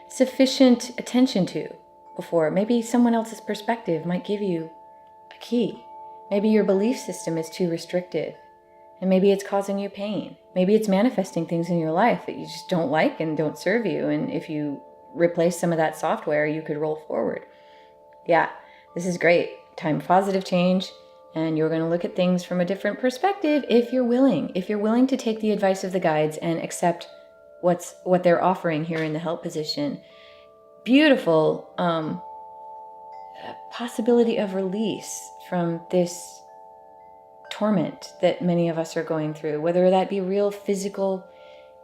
sufficient attention to before. Maybe someone else's perspective might give you a key. Maybe your belief system is too restrictive, and maybe it's causing you pain. Maybe it's manifesting things in your life that you just don't like and don't serve you. And if you replace some of that software, you could roll forward. Yeah, this is great. Time for positive change. And you're going to look at things from a different perspective if you're willing. If you're willing to take the advice of the guides and accept what they're offering here in the help position. Beautiful possibility of release from this torment that many of us are going through, whether that be real physical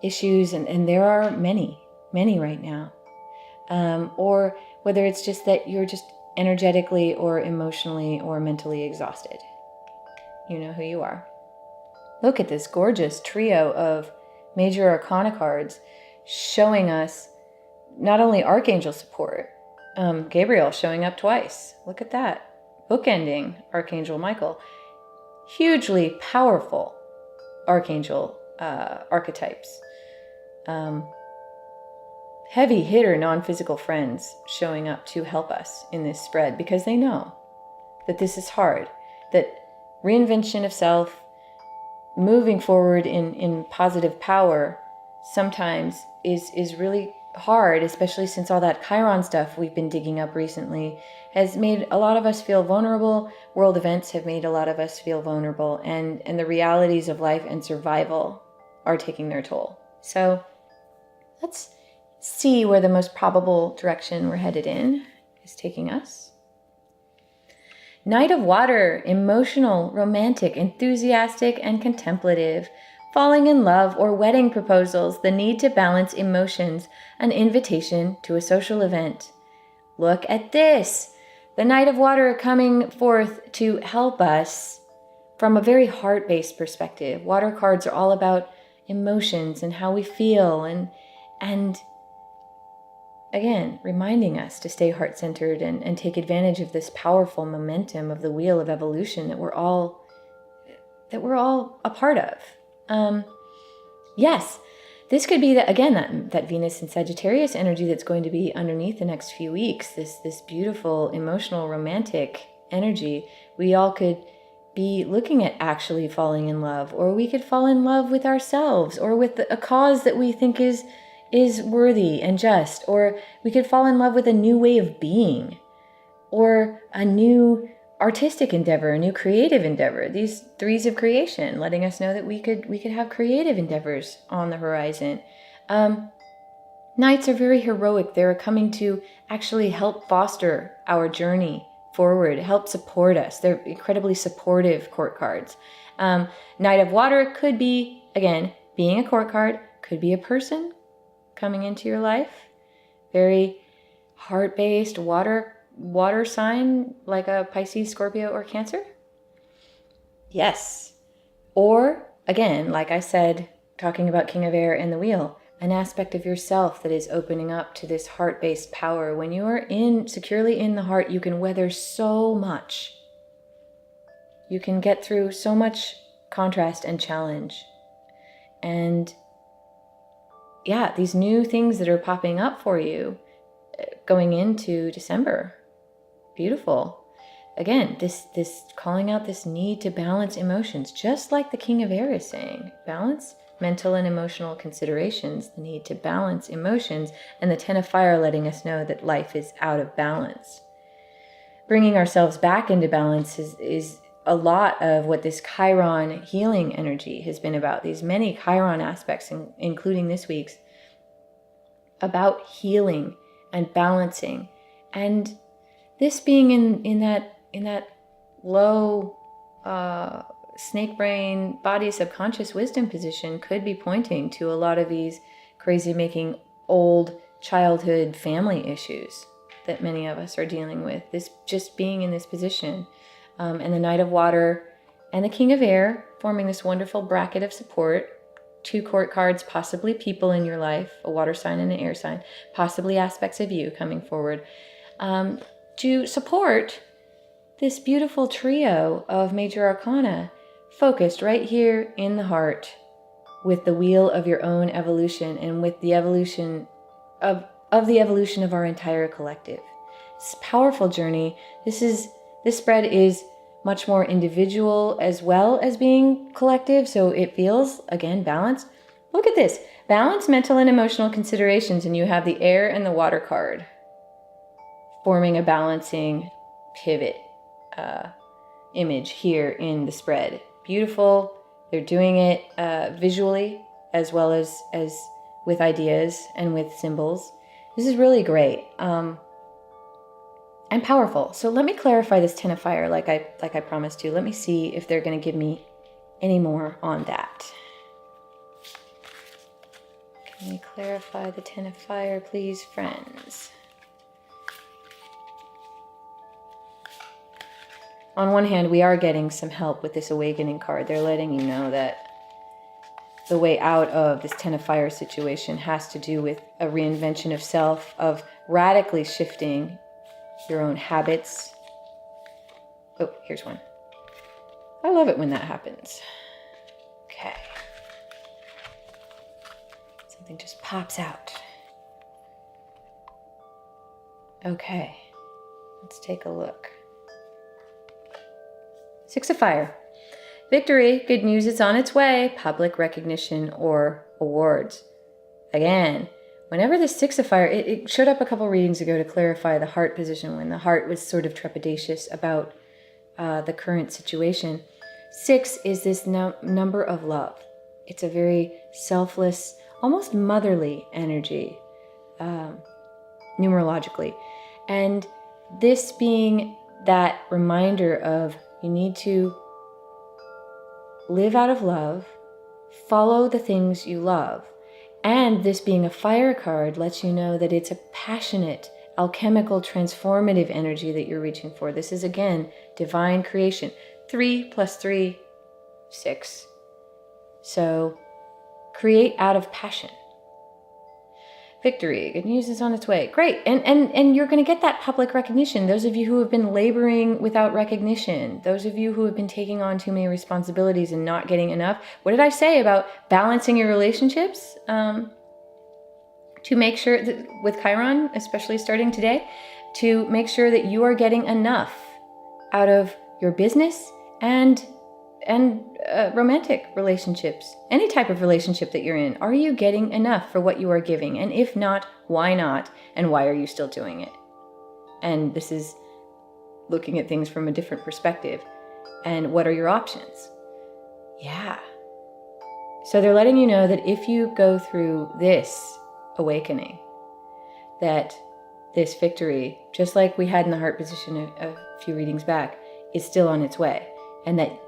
issues, and there are many right now, or whether it's just that you're just energetically or emotionally or mentally exhausted. You know who you are. Look at this gorgeous trio of major arcana cards showing us not only archangel support, Gabriel showing up twice. Look at that. Bookending Archangel Michael. Hugely powerful archangel archetypes. Heavy hitter non-physical friends showing up to help us in this spread, because they know that this is hard, that reinvention of self, moving forward in positive power sometimes is really hard, especially since all that Chiron stuff we've been digging up recently has made a lot of us feel vulnerable. World events have made a lot of us feel vulnerable, and the realities of life and survival are taking their toll. So let's see where the most probable direction we're headed in is taking us. Knight of Water, emotional, romantic, enthusiastic, and contemplative. Falling in love or wedding proposals, the need to balance emotions, an invitation to a social event. Look at this. The Knight of Water coming forth to help us from a very heart-based perspective. Water cards are all about emotions and how we feel, and again, reminding us to stay heart-centered and take advantage of this powerful momentum of the wheel of evolution that we're all a part of. Yes, this could be that Venus and Sagittarius energy that's going to be underneath the next few weeks. This beautiful, emotional, romantic energy. We all could be looking at actually falling in love, or we could fall in love with ourselves, or with a cause that we think is worthy and just, or we could fall in love with a new way of being, or a new artistic endeavor, a new creative endeavor. These threes of creation letting us know that we could have creative endeavors on the horizon. Knights are very heroic. They're coming to actually help foster our journey forward, help support us. They're incredibly supportive court cards. Knight of Water could be, again, being a court card, could be a person coming into your life, very heart-based water sign, like a Pisces, Scorpio, or Cancer. Yes. Or, again, like I said, talking about King of Air and the Wheel, an aspect of yourself that is opening up to this heart-based power. When you are securely in the heart, you can weather so much. you can get through so much contrast and challenge. And yeah, these new things that are popping up for you going into December. Beautiful. Again, this calling out this need to balance emotions, just like the King of Air is saying. Balance mental and emotional considerations, the need to balance emotions, and the Ten of Fire letting us know that life is out of balance. Bringing ourselves back into balance is a lot of what this Chiron healing energy has been about. These many Chiron aspects, including this week's, about healing and balancing. And this being in that low snake brain body subconscious wisdom position could be pointing to a lot of these crazy making old childhood family issues that many of us are dealing with. This just being in this position. And the Knight of Water and the King of Air forming this wonderful bracket of support. 2 court cards, possibly people in your life, a water sign and an air sign, possibly aspects of you coming forward to support this beautiful trio of major arcana focused right here in the heart with the wheel of your own evolution and with the evolution of the evolution of our entire collective. It's a powerful journey. This spread is much more individual as well as being collective, so it feels, again, balanced. Look at this. Balance mental and emotional considerations, and you have the air and the water card forming a balancing pivot image here in the spread. Beautiful. They're doing it visually as well as with ideas and with symbols. This is really great. And powerful. So let me clarify this Ten of Fire like I promised to. Let me see if they're going to give me any more on that. Can we clarify the Ten of Fire, please, friends? On one hand, we are getting some help with this awakening card. They're letting you know that the way out of this Ten of Fire situation has to do with a reinvention of self, of radically shifting your own habits. Oh, here's one. I love it when that happens. Okay. Something just pops out. Okay. Let's take a look. 6 of Fire. Victory, good news, it's on its way. Public recognition or awards. Again, whenever the 6 of Fire, it showed up a couple readings ago to clarify the heart position when the heart was sort of trepidatious about the current situation. 6 is this number of love. It's a very selfless, almost motherly energy, numerologically. And this being that reminder of you need to live out of love, follow the things you love. And this being a fire card lets you know that it's a passionate, alchemical, transformative energy that you're reaching for. This is, again, divine creation. 3 + 3, 6. So create out of passion. Victory, good news is on its way. Great, and you're going to get that public recognition. Those of you who have been laboring without recognition, those of you who have been taking on too many responsibilities and not getting enough. What did I say about balancing your relationships? To make sure that with Chiron, especially starting today, to make sure that you are getting enough out of your business and romantic relationships, any type of relationship that you're in. Are you getting enough for what you are giving? And if not, why not? And why are you still doing it? And this is looking at things from a different perspective. And what are your options? Yeah. So they're letting you know that if you go through this awakening, that this victory, just like we had in the heart position a few readings back, is still on its way. And that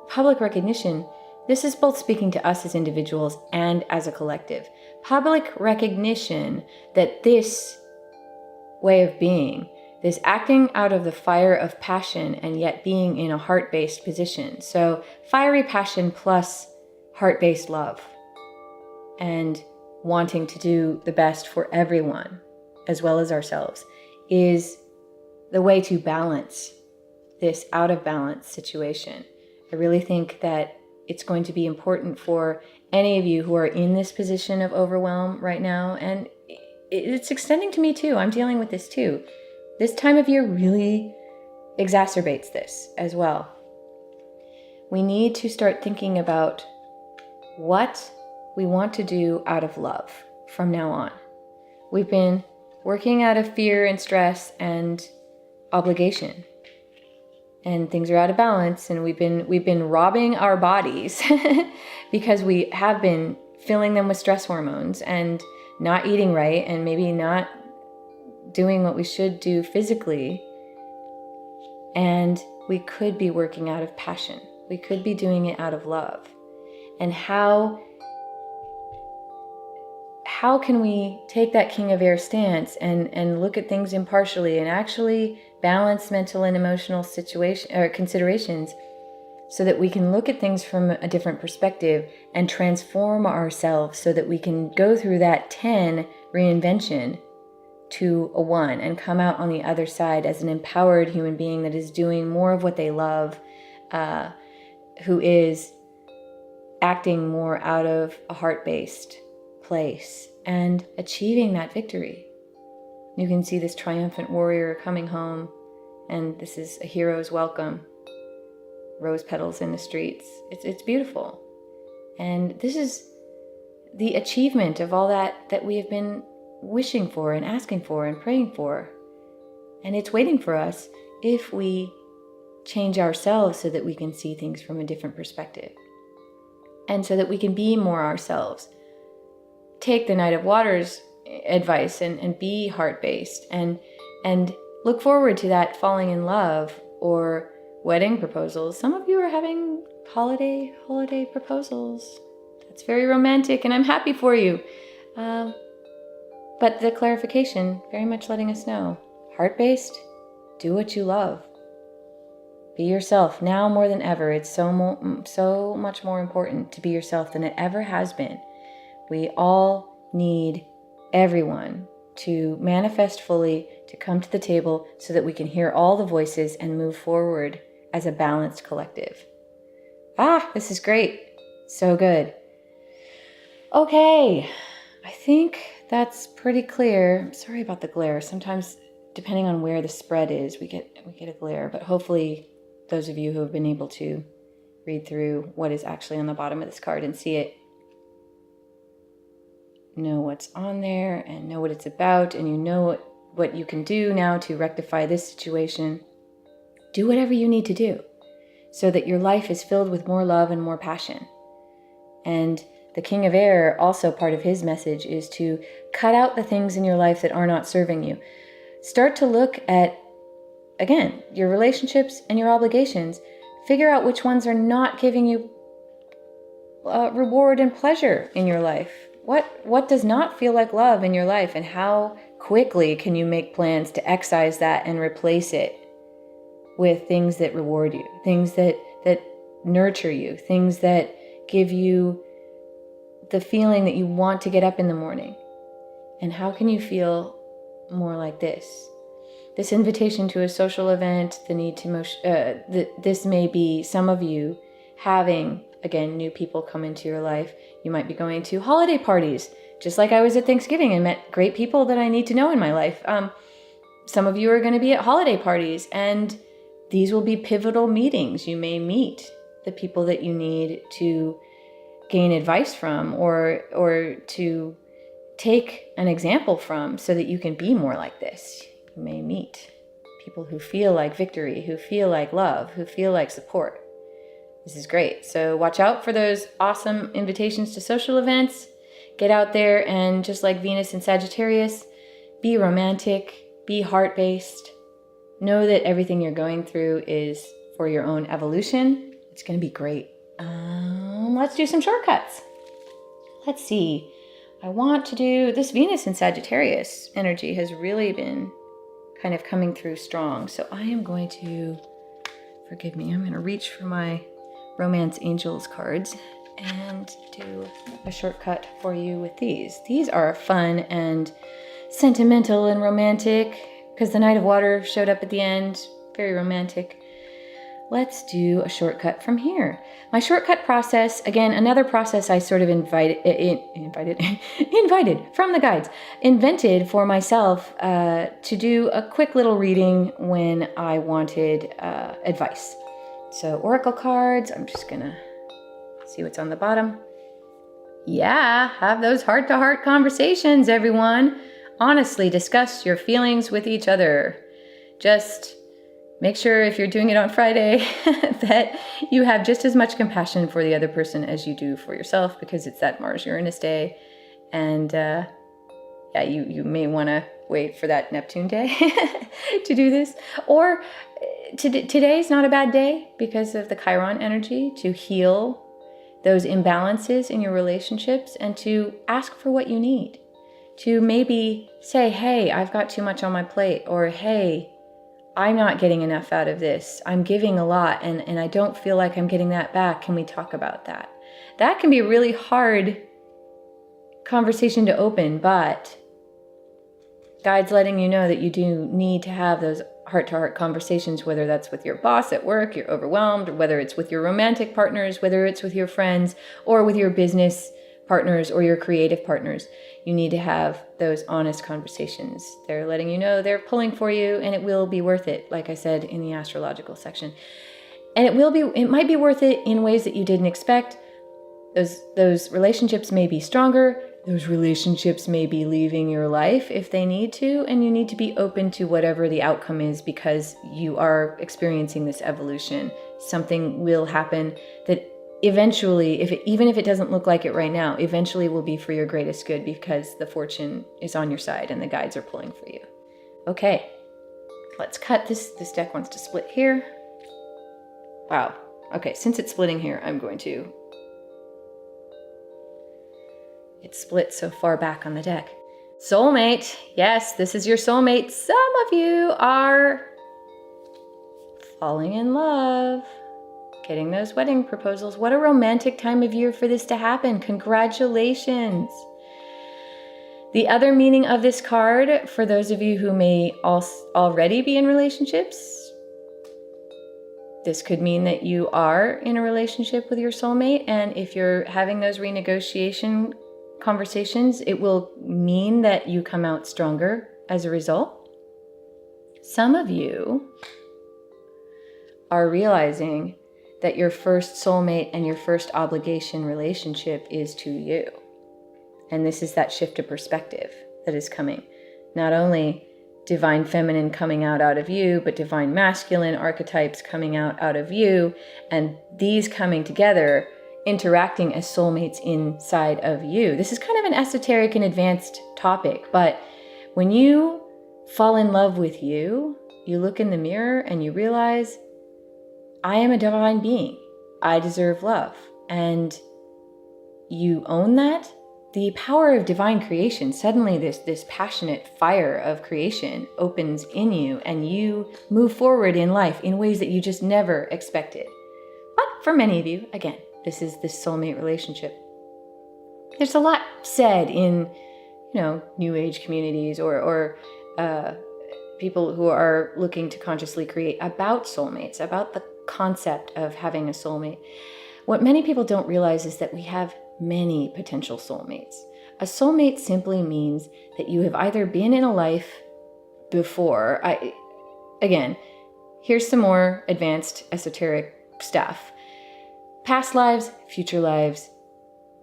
public recognition, this is both speaking to us as individuals and as a collective. Public recognition that this way of being, this acting out of the fire of passion and yet being in a heart-based position. So fiery passion plus heart-based love and wanting to do the best for everyone as well as ourselves is the way to balance this out of balance situation. I really think that it's going to be important for any of you who are in this position of overwhelm right now. And it's extending to me too. I'm dealing with this too. This time of year really exacerbates this as well. We need to start thinking about what we want to do out of love from now on. We've been working out of fear and stress and obligation, and things are out of balance, and we've been robbing our bodies because we have been filling them with stress hormones and not eating right, and maybe not doing what we should do physically. And we could be working out of passion. We could be doing it out of love. And how can we take that King of Air stance and look at things impartially and actually balance mental and emotional considerations so that we can look at things from a different perspective and transform ourselves so that we can go through that 10 reinvention to a 1 and come out on the other side as an empowered human being that is doing more of what they love, who is acting more out of a heart-based place and achieving that victory. You can see this triumphant warrior coming home, and this is a hero's welcome. Rose petals in the streets. It's beautiful. And this is the achievement of all that we have been wishing for and asking for and praying for. And it's waiting for us if we change ourselves so that we can see things from a different perspective. And so that we can be more ourselves. Take the Knight of Water's advice and be heart-based and look forward to that falling in love or wedding proposals. Some of you are having holiday proposals. That's very romantic, and I'm happy for you. But the clarification, very much letting us know, heart-based, do what you love. Be yourself now more than ever. It's so much more important to be yourself than it ever has been. We all need everyone to manifest fully, to come to the table so that we can hear all the voices and move forward as a balanced collective. This is great. So good. Okay, I think that's pretty clear. Sorry about the glare. Sometimes, depending on where the spread is, we get a glare, but hopefully those of you who have been able to read through what is actually on the bottom of this card and see it, know what's on there and know what it's about, and you know what you can do now to rectify this situation. Do whatever you need to do so that your life is filled with more love and more passion. And the King of Air, also part of his message, is to cut out the things in your life that are not serving you. Start to look at, again, your relationships and your obligations. Figure out which ones are not giving you reward and pleasure in your life. What does not feel like love in your life, and how quickly can you make plans to excise that and replace it with things that reward you, things that nurture you, things that give you the feeling that you want to get up in the morning. And how can you feel more like this? This invitation to a social event, the need to this may be some of you having, again, new people come into your life. You might be going to holiday parties, just like I was at Thanksgiving and met great people that I need to know in my life. Some of you are going to be at holiday parties, and these will be pivotal meetings. You may meet the people that you need to gain advice from or to take an example from so that you can be more like this. You may meet people who feel like victory, who feel like love, who feel like support. This is great. So watch out for those awesome invitations to social events. Get out there and, just like Venus and Sagittarius, be romantic, be heart-based. Know that everything you're going through is for your own evolution. It's going to be great. Let's do some shortcuts. Let's see. I want to do this. Venus and Sagittarius energy has really been kind of coming through strong. So I am going to, forgive me, I'm going to reach for my Romance Angels cards and do a shortcut for you with these. These are fun and sentimental and romantic because the Knight of Water showed up at the end. Very romantic. let's do a shortcut from here. My shortcut process, again, another process I sort of invited from the guides, invented for myself to do a quick little reading when I wanted advice. So oracle cards, I'm just gonna see what's on the bottom. Yeah, have those heart-to-heart conversations, everyone. Honestly, discuss your feelings with each other. Just make sure if you're doing it on Friday that you have just as much compassion for the other person as you do for yourself, because it's that Mars-Uranus day. And you may want to wait for that Neptune day to do this. Or today's not a bad day because of the Chiron energy to heal those imbalances in your relationships and to ask for what you need. To maybe say, hey, I've got too much on my plate, or hey, I'm not getting enough out of this. I'm giving a lot and I don't feel like I'm getting that back. Can we talk about that? That can be a really hard conversation to open, but guides letting you know that you do need to have those heart-to-heart conversations, whether that's with your boss at work, you're overwhelmed, or whether it's with your romantic partners, whether it's with your friends, or with your business partners or your creative partners. You need to have those honest conversations. They're letting you know they're pulling for you, and it will be worth it, like I said in the astrological section. And it might be worth it in ways that you didn't expect. Those relationships may be stronger. Those relationships may be leaving your life if they need to, and you need to be open to whatever the outcome is, because you are experiencing this evolution. Something will happen that eventually, even if it doesn't look like it right now, eventually will be for your greatest good, because the fortune is on your side and the guides are pulling for you. Okay, let's cut this. This deck wants to split here. Wow. Okay, since it's splitting here, I'm going to... It's split so far back on the deck. Soulmate. Yes, this is your soulmate. Some of you are falling in love. Getting those wedding proposals. What a romantic time of year for this to happen. Congratulations. The other meaning of this card, for those of you who may already be in relationships, this could mean that you are in a relationship with your soulmate, and if you're having those renegotiation conversations, it will mean that you come out stronger as a result. Some of you are realizing that your first soulmate and your first obligation relationship is to you. And this is that shift of perspective that is coming. Not only divine feminine coming out of you, but divine masculine archetypes coming out of you, and these coming together, interacting as soulmates inside of you. This is kind of an esoteric and advanced topic, but when you fall in love with you, you look in the mirror and you realize, I am a divine being. I deserve love. And you own that. The power of divine creation, suddenly this passionate fire of creation opens in you, and you move forward in life in ways that you just never expected. But for many of you, again, this is this soulmate relationship. There's a lot said in, New Age communities or people who are looking to consciously create about soulmates, about the concept of having a soulmate. What many people don't realize is that we have many potential soulmates. A soulmate simply means that you have either been in a life before. Again, here's some more advanced esoteric stuff. Past lives, future lives,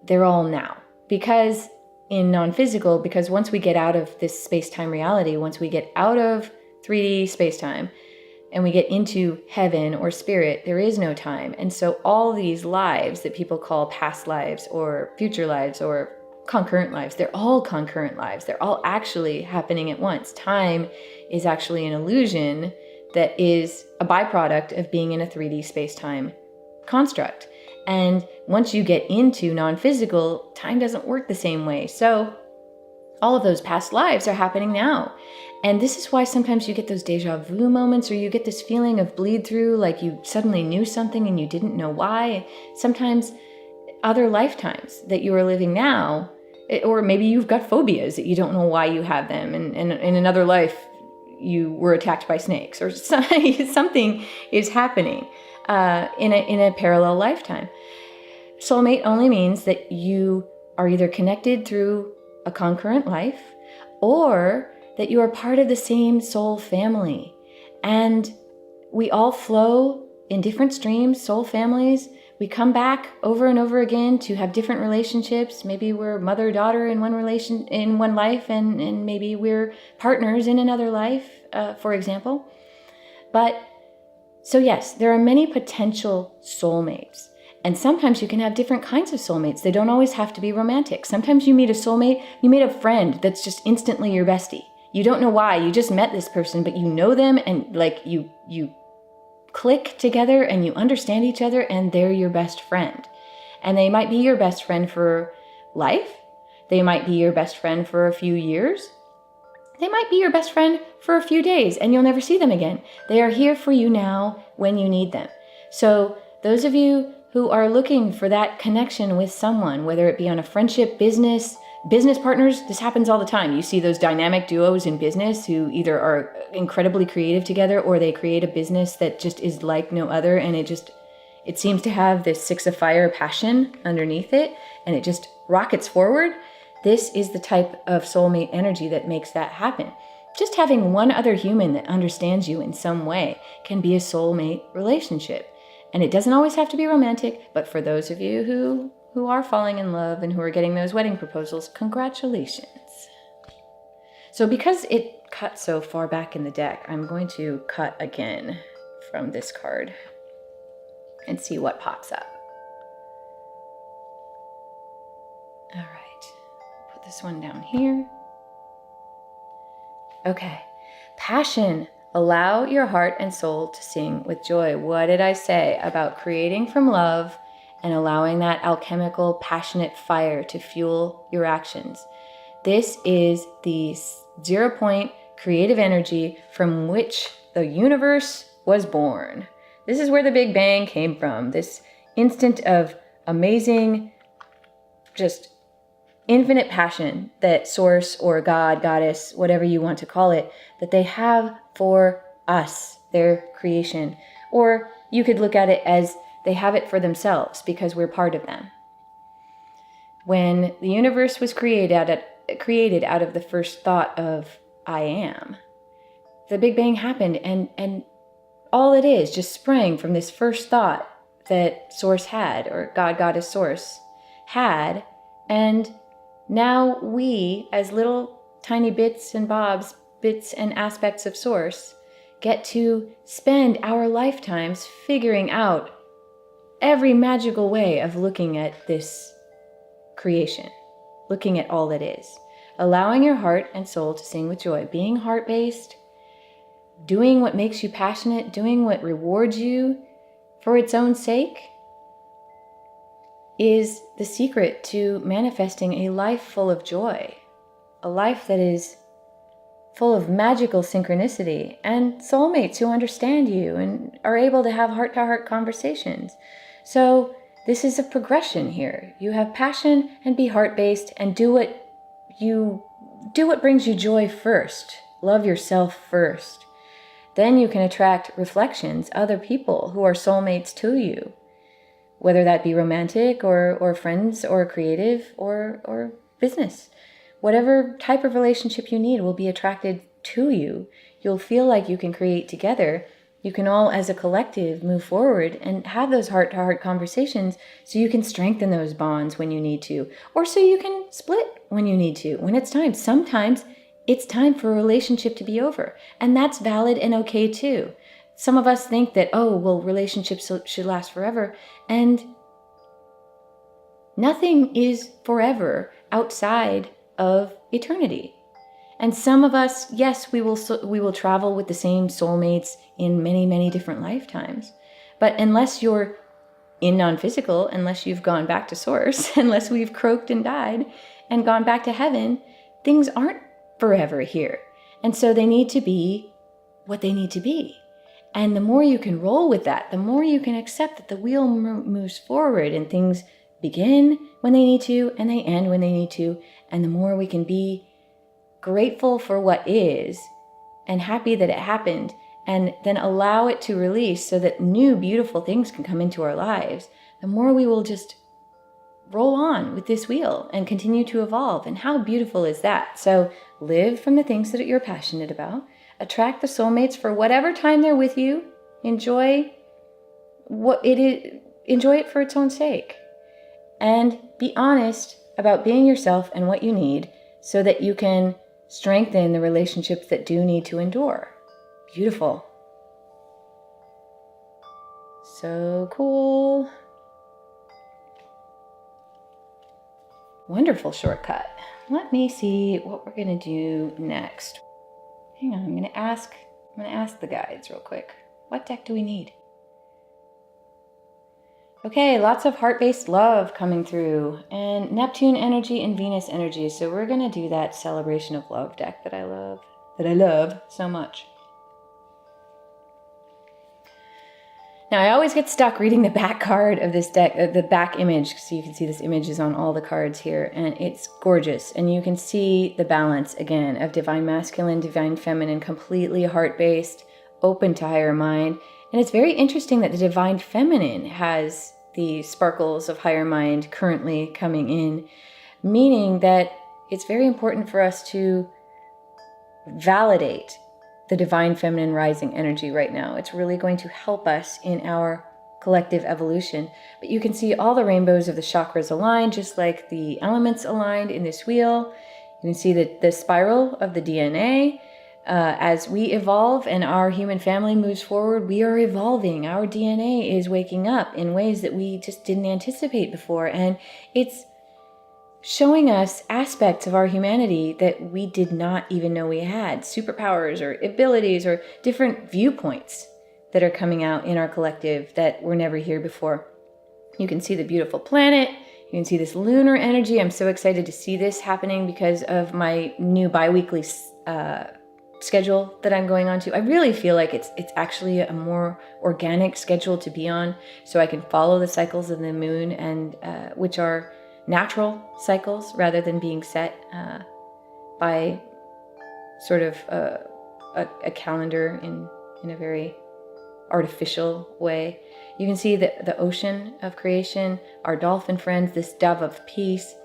they're all now. Because in non-physical, because once we get out of this space-time reality, once we get out of 3D space-time, and we get into heaven or spirit, there is no time. And so all these lives that people call past lives or future lives or concurrent lives, they're all concurrent lives. They're all actually happening at once. Time is actually an illusion that is a byproduct of being in a 3D space-time construct. And once you get into non-physical, time doesn't work the same way. So all of those past lives are happening now. And this is why sometimes you get those deja vu moments, or you get this feeling of bleed through, like you suddenly knew something and you didn't know why. Sometimes other lifetimes that you are living now, or maybe you've got phobias that you don't know why you have them. And in another life, you were attacked by snakes, or something is happening. in a parallel lifetime. Soulmate only means that you are either connected through a concurrent life or that you are part of the same soul family. And we all flow in different streams, soul families. We come back over and over again to have different relationships. Maybe we're mother-daughter in one life, and maybe we're partners in another life, for example. But so yes, there are many potential soulmates. And sometimes you can have different kinds of soulmates. They don't always have to be romantic. Sometimes you meet a soulmate, you meet a friend that's just instantly your bestie. You don't know why, you just met this person, but you know them, and like you click together and you understand each other, and they're your best friend. And they might be your best friend for life. They might be your best friend for a few years. They might be your best friend for a few days and you'll never see them again. They are here for you now when you need them. So those of you who are looking for that connection with someone, whether it be on a friendship, business partners, this happens all the time. You see those dynamic duos in business who either are incredibly creative together or they create a business that just is like no other, and it seems to have this 6 of fire passion underneath it, and it just rockets forward. This is the type of soulmate energy that makes that happen. Just having one other human that understands you in some way can be a soulmate relationship. And it doesn't always have to be romantic, but for those of you who are falling in love and who are getting those wedding proposals, congratulations. So because it cut so far back in the deck, I'm going to cut again from this card and see what pops up. All right, put this one down here. Okay, passion. Allow your heart and soul to sing with joy. What did I say about creating from love and allowing that alchemical, passionate fire to fuel your actions? This is the 0 point creative energy from which the universe was born. This is where the Big Bang came from. This instant of amazing, just infinite passion that Source or God, Goddess, whatever you want to call it, that they have for us, their creation. Or you could look at it as they have it for themselves because we're part of them. When the universe was created out of the first thought of I am, the Big Bang happened, and all it is just sprang from this first thought that Source had, or God, Goddess, Source had, and now we, as little tiny bits and bobs, bits and aspects of Source, get to spend our lifetimes figuring out every magical way of looking at this creation, looking at all that is, allowing your heart and soul to sing with joy, being heart-based, doing what makes you passionate, doing what rewards you for its own sake, is the secret to manifesting a life full of joy, a life that is full of magical synchronicity and soulmates who understand you and are able to have heart-to-heart conversations. So this is a progression here. You have passion and be heart-based and do what brings you joy first. Love yourself first. Then you can attract reflections, other people who are soulmates to you, whether that be romantic or friends or creative or business. Whatever type of relationship you need will be attracted to you. You'll feel like you can create together. You can all, as a collective, move forward and have those heart-to-heart conversations so you can strengthen those bonds when you need to, or so you can split when you need to, when it's time. Sometimes it's time for a relationship to be over, and that's valid and okay too. Some of us think that, relationships should last forever, and nothing is forever outside of eternity. And some of us, yes, we will travel with the same soulmates in many, many different lifetimes. But unless you're in non-physical, unless you've gone back to Source, unless we've croaked and died and gone back to heaven, things aren't forever here. And so they need to be what they need to be. And the more you can roll with that, the more you can accept that the wheel moves forward and things begin when they need to and they end when they need to. And the more we can be grateful for what is and happy that it happened and then allow it to release so that new beautiful things can come into our lives, the more we will just roll on with this wheel and continue to evolve. And how beautiful is that? So live from the things that you're passionate about, attract the soulmates for whatever time they're with you, enjoy what it is, enjoy it for its own sake, and be honest about being yourself and what you need so that you can strengthen the relationships that do need to endure. Beautiful. So cool. Wonderful shortcut. Let me see what we're going to do next. Hang on, I'm going to ask the guides real quick. What deck do we need? Okay, lots of heart-based love coming through, and Neptune energy and Venus energy. So we're going to do that celebration of love deck that I love so much. Now, I always get stuck reading the back card of this deck, the back image, so you can see this image is on all the cards here, and it's gorgeous. And you can see the balance, again, of divine masculine, divine feminine, completely heart-based, open to higher mind. And it's very interesting that the divine feminine has the sparkles of higher mind currently coming in, meaning that it's very important for us to validate the divine feminine rising energy right now. It's really going to help us in our collective evolution. But you can see all the rainbows of the chakras aligned, just like the elements aligned in this wheel. You can see that the spiral of the DNA. As we evolve and our human family moves forward, we are evolving. Our DNA is waking up in ways that we just didn't anticipate before. And it's showing us aspects of our humanity that we did not even know we had, superpowers or abilities or different viewpoints that are coming out in our collective that were never here before. You can see the beautiful planet. You can see this lunar energy. I'm so excited to see this happening because of my new bi-weekly schedule that I'm going on to. I really feel like it's actually a more organic schedule to be on, so I can follow the cycles of the moon, and which are natural cycles rather than being set by sort of a calendar in a very artificial way. You can see the ocean of creation, our dolphin friends, this dove of peace,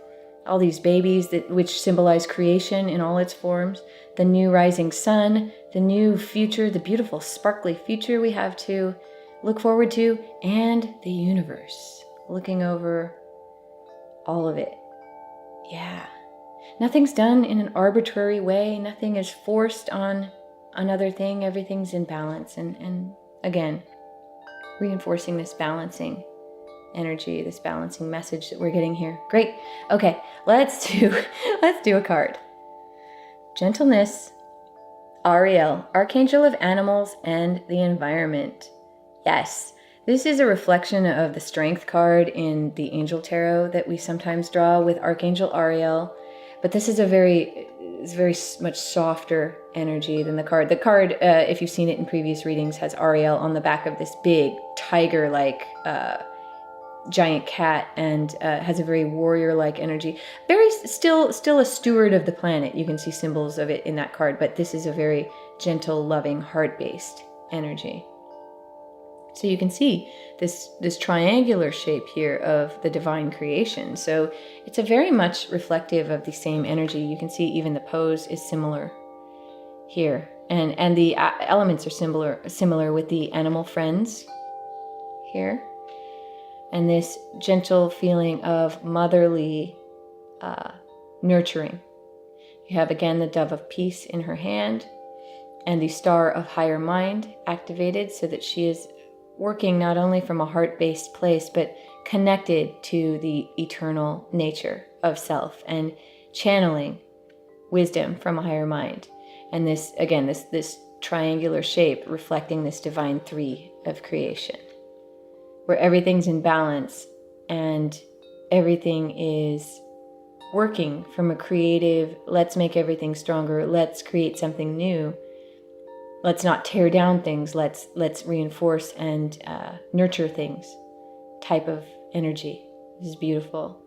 all these babies which symbolize creation in all its forms, the new rising sun, the new future, the beautiful sparkly future we have to look forward to, and the universe looking over all of it. Yeah. Nothing's done in an arbitrary way. Nothing is forced on another thing. Everything's in balance. And again, reinforcing this balancing energy, this balancing message that we're getting here. Great. Okay, let's do a card. Gentleness, Ariel, Archangel of Animals and the Environment. Yes. This is a reflection of the Strength card in the Angel Tarot that we sometimes draw with Archangel Ariel, but this is very much softer energy than the card. The card, if you've seen it in previous readings, has Ariel on the back of this big tiger-like giant cat, and has a very warrior-like energy. Very still a steward of the planet. You can see symbols of it in that card, but this is a very gentle, loving, heart-based energy. So you can see this triangular shape here of the divine creation. So it's a very much reflective of the same energy. You can see even the pose is similar here. And the elements are similar with the animal friends here. And this gentle feeling of motherly nurturing. You have again the dove of peace in her hand and the star of higher mind activated so that she is working not only from a heart-based place, but connected to the eternal nature of self and channeling wisdom from a higher mind. And this, again, this triangular shape reflecting this divine three of creation, where everything's in balance and everything is working from a creative, let's make everything stronger, let's create something new. Let's not tear down things. Let's reinforce and nurture things type of energy. This is beautiful.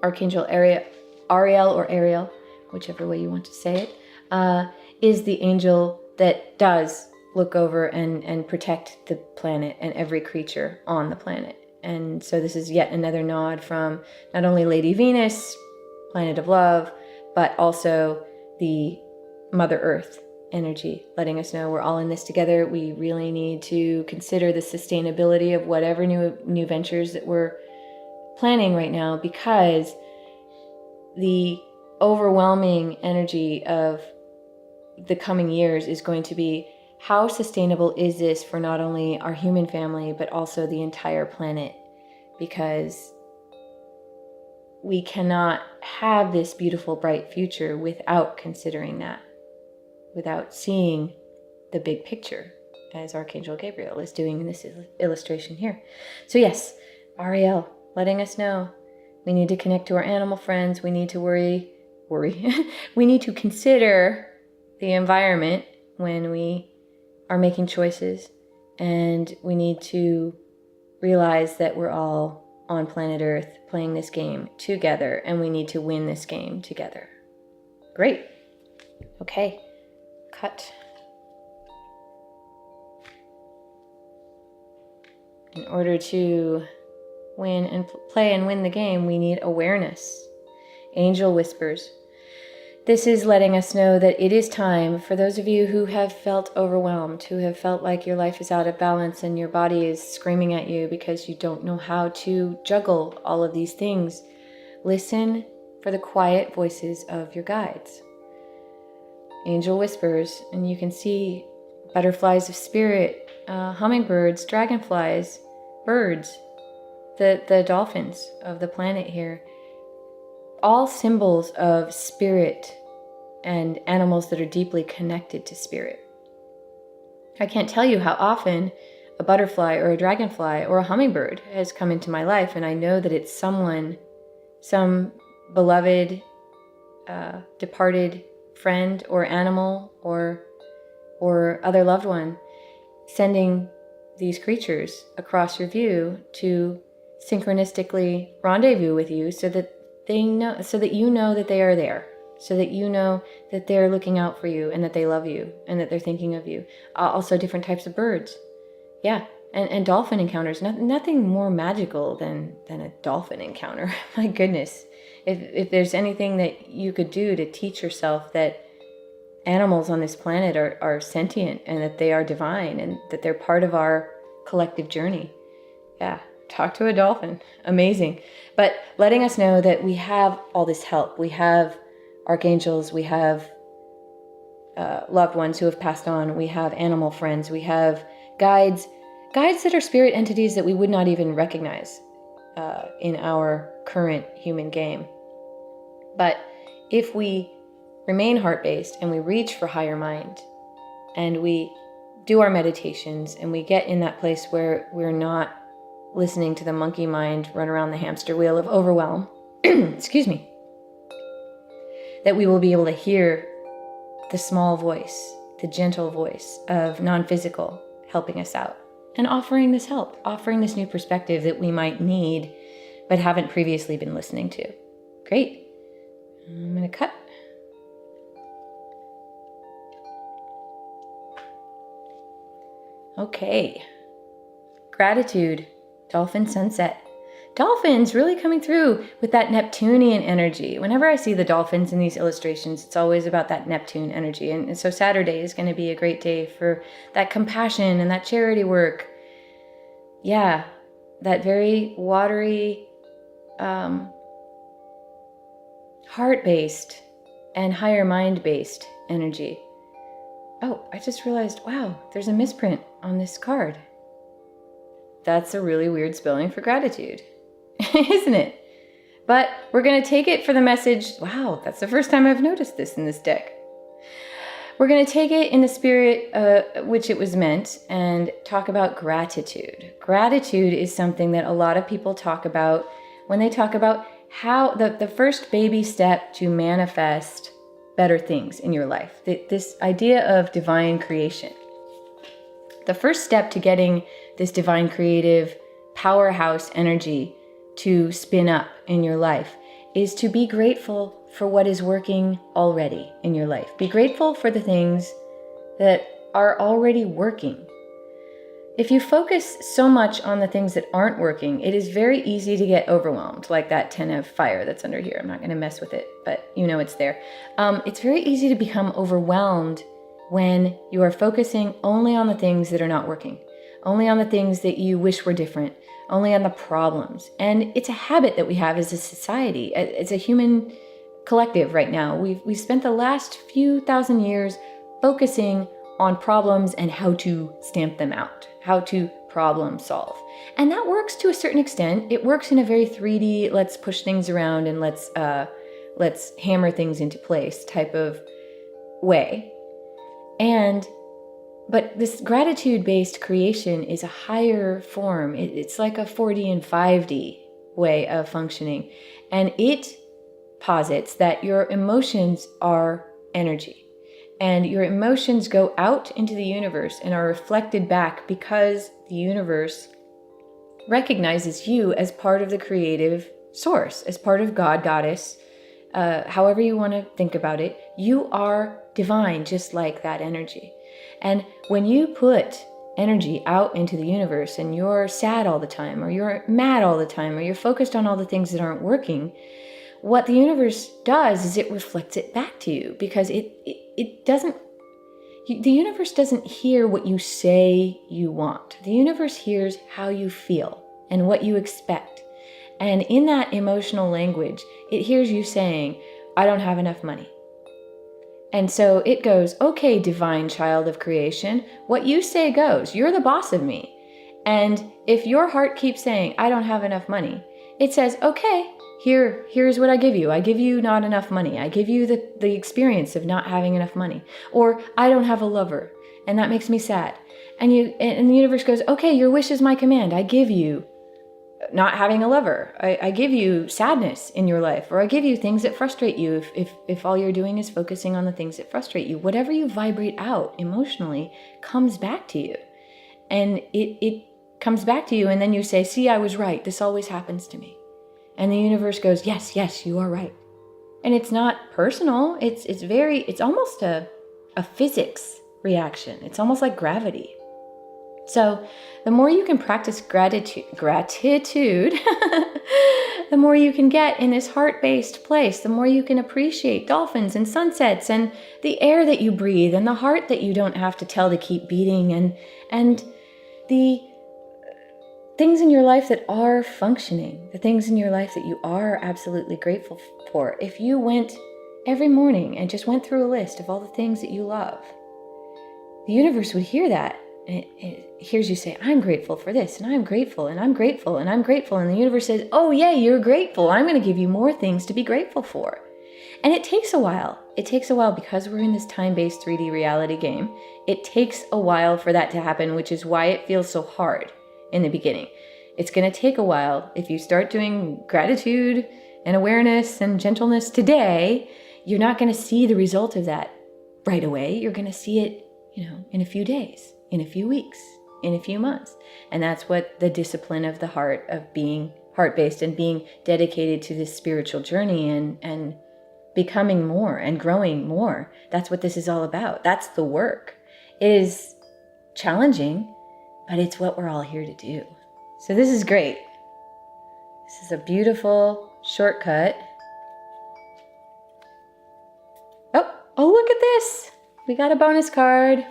Archangel Ariel, or Ariel, whichever way you want to say it, is the angel that does look over and protect the planet and every creature on the planet. And so this is yet another nod from not only Lady Venus, planet of love, but also the Mother Earth energy, letting us know we're all in this together. We really need to consider the sustainability of whatever new ventures that we're planning right now, because the overwhelming energy of the coming years is going to be, how sustainable is this for not only our human family, but also the entire planet? Because we cannot have this beautiful, bright future without considering that, without seeing the big picture, as Archangel Gabriel is doing in this illustration here. So yes, Ariel, letting us know we need to connect to our animal friends. We need to worry. We need to consider the environment when we are making choices. And we need to realize that we're all on planet Earth playing this game together, and we need to win this game together. Great. Okay. Cut. In order to win and play and win the game, we need awareness. Angel whispers. This is letting us know that it is time for those of you who have felt overwhelmed, who have felt like your life is out of balance and your body is screaming at you because you don't know how to juggle all of these things. Listen for the quiet voices of your guides. Angel whispers, and you can see butterflies of spirit, hummingbirds, dragonflies, birds, the dolphins of the planet here. All symbols of spirit and animals that are deeply connected to spirit. I can't tell you how often a butterfly or a dragonfly or a hummingbird has come into my life, and I know that it's someone, some beloved, departed friend or animal or other loved one, sending these creatures across your view to synchronistically rendezvous with you, so that they know, so that you know that they are there, so that you know that they're looking out for you and that they love you and that they're thinking of you. Also different types of birds. Yeah. And dolphin encounters. Nothing more magical than a dolphin encounter. My goodness. If there's anything that you could do to teach yourself that animals on this planet are sentient and that they are divine and that they're part of our collective journey. Yeah. Talk to a dolphin. Amazing. But letting us know that we have all this help. We have archangels. We have loved ones who have passed on. We have animal friends. We have guides that are spirit entities that we would not even recognize in our current human game. But if we remain heart-based and we reach for higher mind and we do our meditations and we get in that place where we're not listening to the monkey mind run around the hamster wheel of overwhelm, excuse me, that we will be able to hear the small voice, the gentle voice of non-physical helping us out and offering this help, offering this new perspective that we might need but haven't previously been listening to. Great. I'm going to cut. Okay. Gratitude. Dolphin sunset. Dolphins really coming through with that Neptunian energy. Whenever I see the dolphins in these illustrations, it's always about that Neptune energy. And so Saturday is going to be a great day for that compassion and that charity work. Yeah, that very watery, heart-based and higher mind-based energy. Oh, I just realized, wow, there's a misprint on this card. That's a really weird spelling for gratitude, isn't it? But we're going to take it for the message. Wow, that's the first time I've noticed this in this deck. We're going to take it in the spirit which it was meant and talk about gratitude. Gratitude is something that a lot of people talk about when they talk about how the first baby step to manifest better things in your life. This idea of divine creation. The first step to getting this divine creative powerhouse energy to spin up in your life is to be grateful for what is working already in your life. Be grateful for the things that are already working. If you focus so much on the things that aren't working, it is very easy to get overwhelmed, like that 10 of fire that's under here. I'm not going to mess with it, but you know it's there. It's very easy to become overwhelmed when you are focusing only on the things that are not working, only on the things that you wish were different, only on the problems. And it's a habit that we have as a society, as a human collective right now. We've spent the last few thousand years focusing on problems and how to stamp them out, how to problem solve. And that works to a certain extent. It works in a very 3D, let's push things around and let's hammer things into place type of way. But this gratitude-based creation is a higher form. It's like a 4D and 5D way of functioning. And it posits that your emotions are energy. And your emotions go out into the universe and are reflected back because the universe recognizes you as part of the creative source, as part of God, Goddess, however you want to think about it. You are divine, just like that energy. And when you put energy out into the universe and you're sad all the time, or you're mad all the time, or you're focused on all the things that aren't working, what the universe does is it reflects it back to you, because it doesn't, the universe doesn't hear what you say you want. The universe hears how you feel and what you expect. And in that emotional language, it hears you saying, I don't have enough money. And so it goes, okay, divine child of creation, what you say goes. You're the boss of me. And if your heart keeps saying, I don't have enough money, it says, okay, here's what I give you. I give you not enough money. I give you the experience of not having enough money. Or I don't have a lover, and that makes me sad. And the universe goes, okay, your wish is my command. I give you not having a lover. I give you sadness in your life, or I give you things that frustrate you if all you're doing is focusing on the things that frustrate you. Whatever you vibrate out emotionally comes back to you. And it comes back to you, and then you say, see, I was right. This always happens to me. And the universe goes, yes, you are right. And it's not personal. It's almost a physics reaction. It's almost like gravity. So the more you can practice gratitude, the more you can get in this heart-based place, the more you can appreciate dolphins and sunsets and the air that you breathe and the heart that you don't have to tell to keep beating, and the things in your life that are functioning, the things in your life that you are absolutely grateful for. If you went every morning and just went through a list of all the things that you love, the universe would hear that. And it hears you say, I'm grateful for this, and I'm grateful, and I'm grateful, and I'm grateful. And the universe says, oh, yay, you're grateful. I'm going to give you more things to be grateful for. And it takes a while. It takes a while because we're in this time-based 3D reality game. It takes a while for that to happen, which is why it feels so hard in the beginning. It's going to take a while. If you start doing gratitude and awareness and gentleness today, you're not going to see the result of that right away. You're going to see it, in a few days, in a few weeks, in a few months. And that's what the discipline of the heart, of being heart-based and being dedicated to this spiritual journey and becoming more and growing more. That's what this is all about. That's the work. It is challenging, but it's what we're all here to do. So this is great. This is a beautiful shortcut. Oh, look at this. We got a bonus card.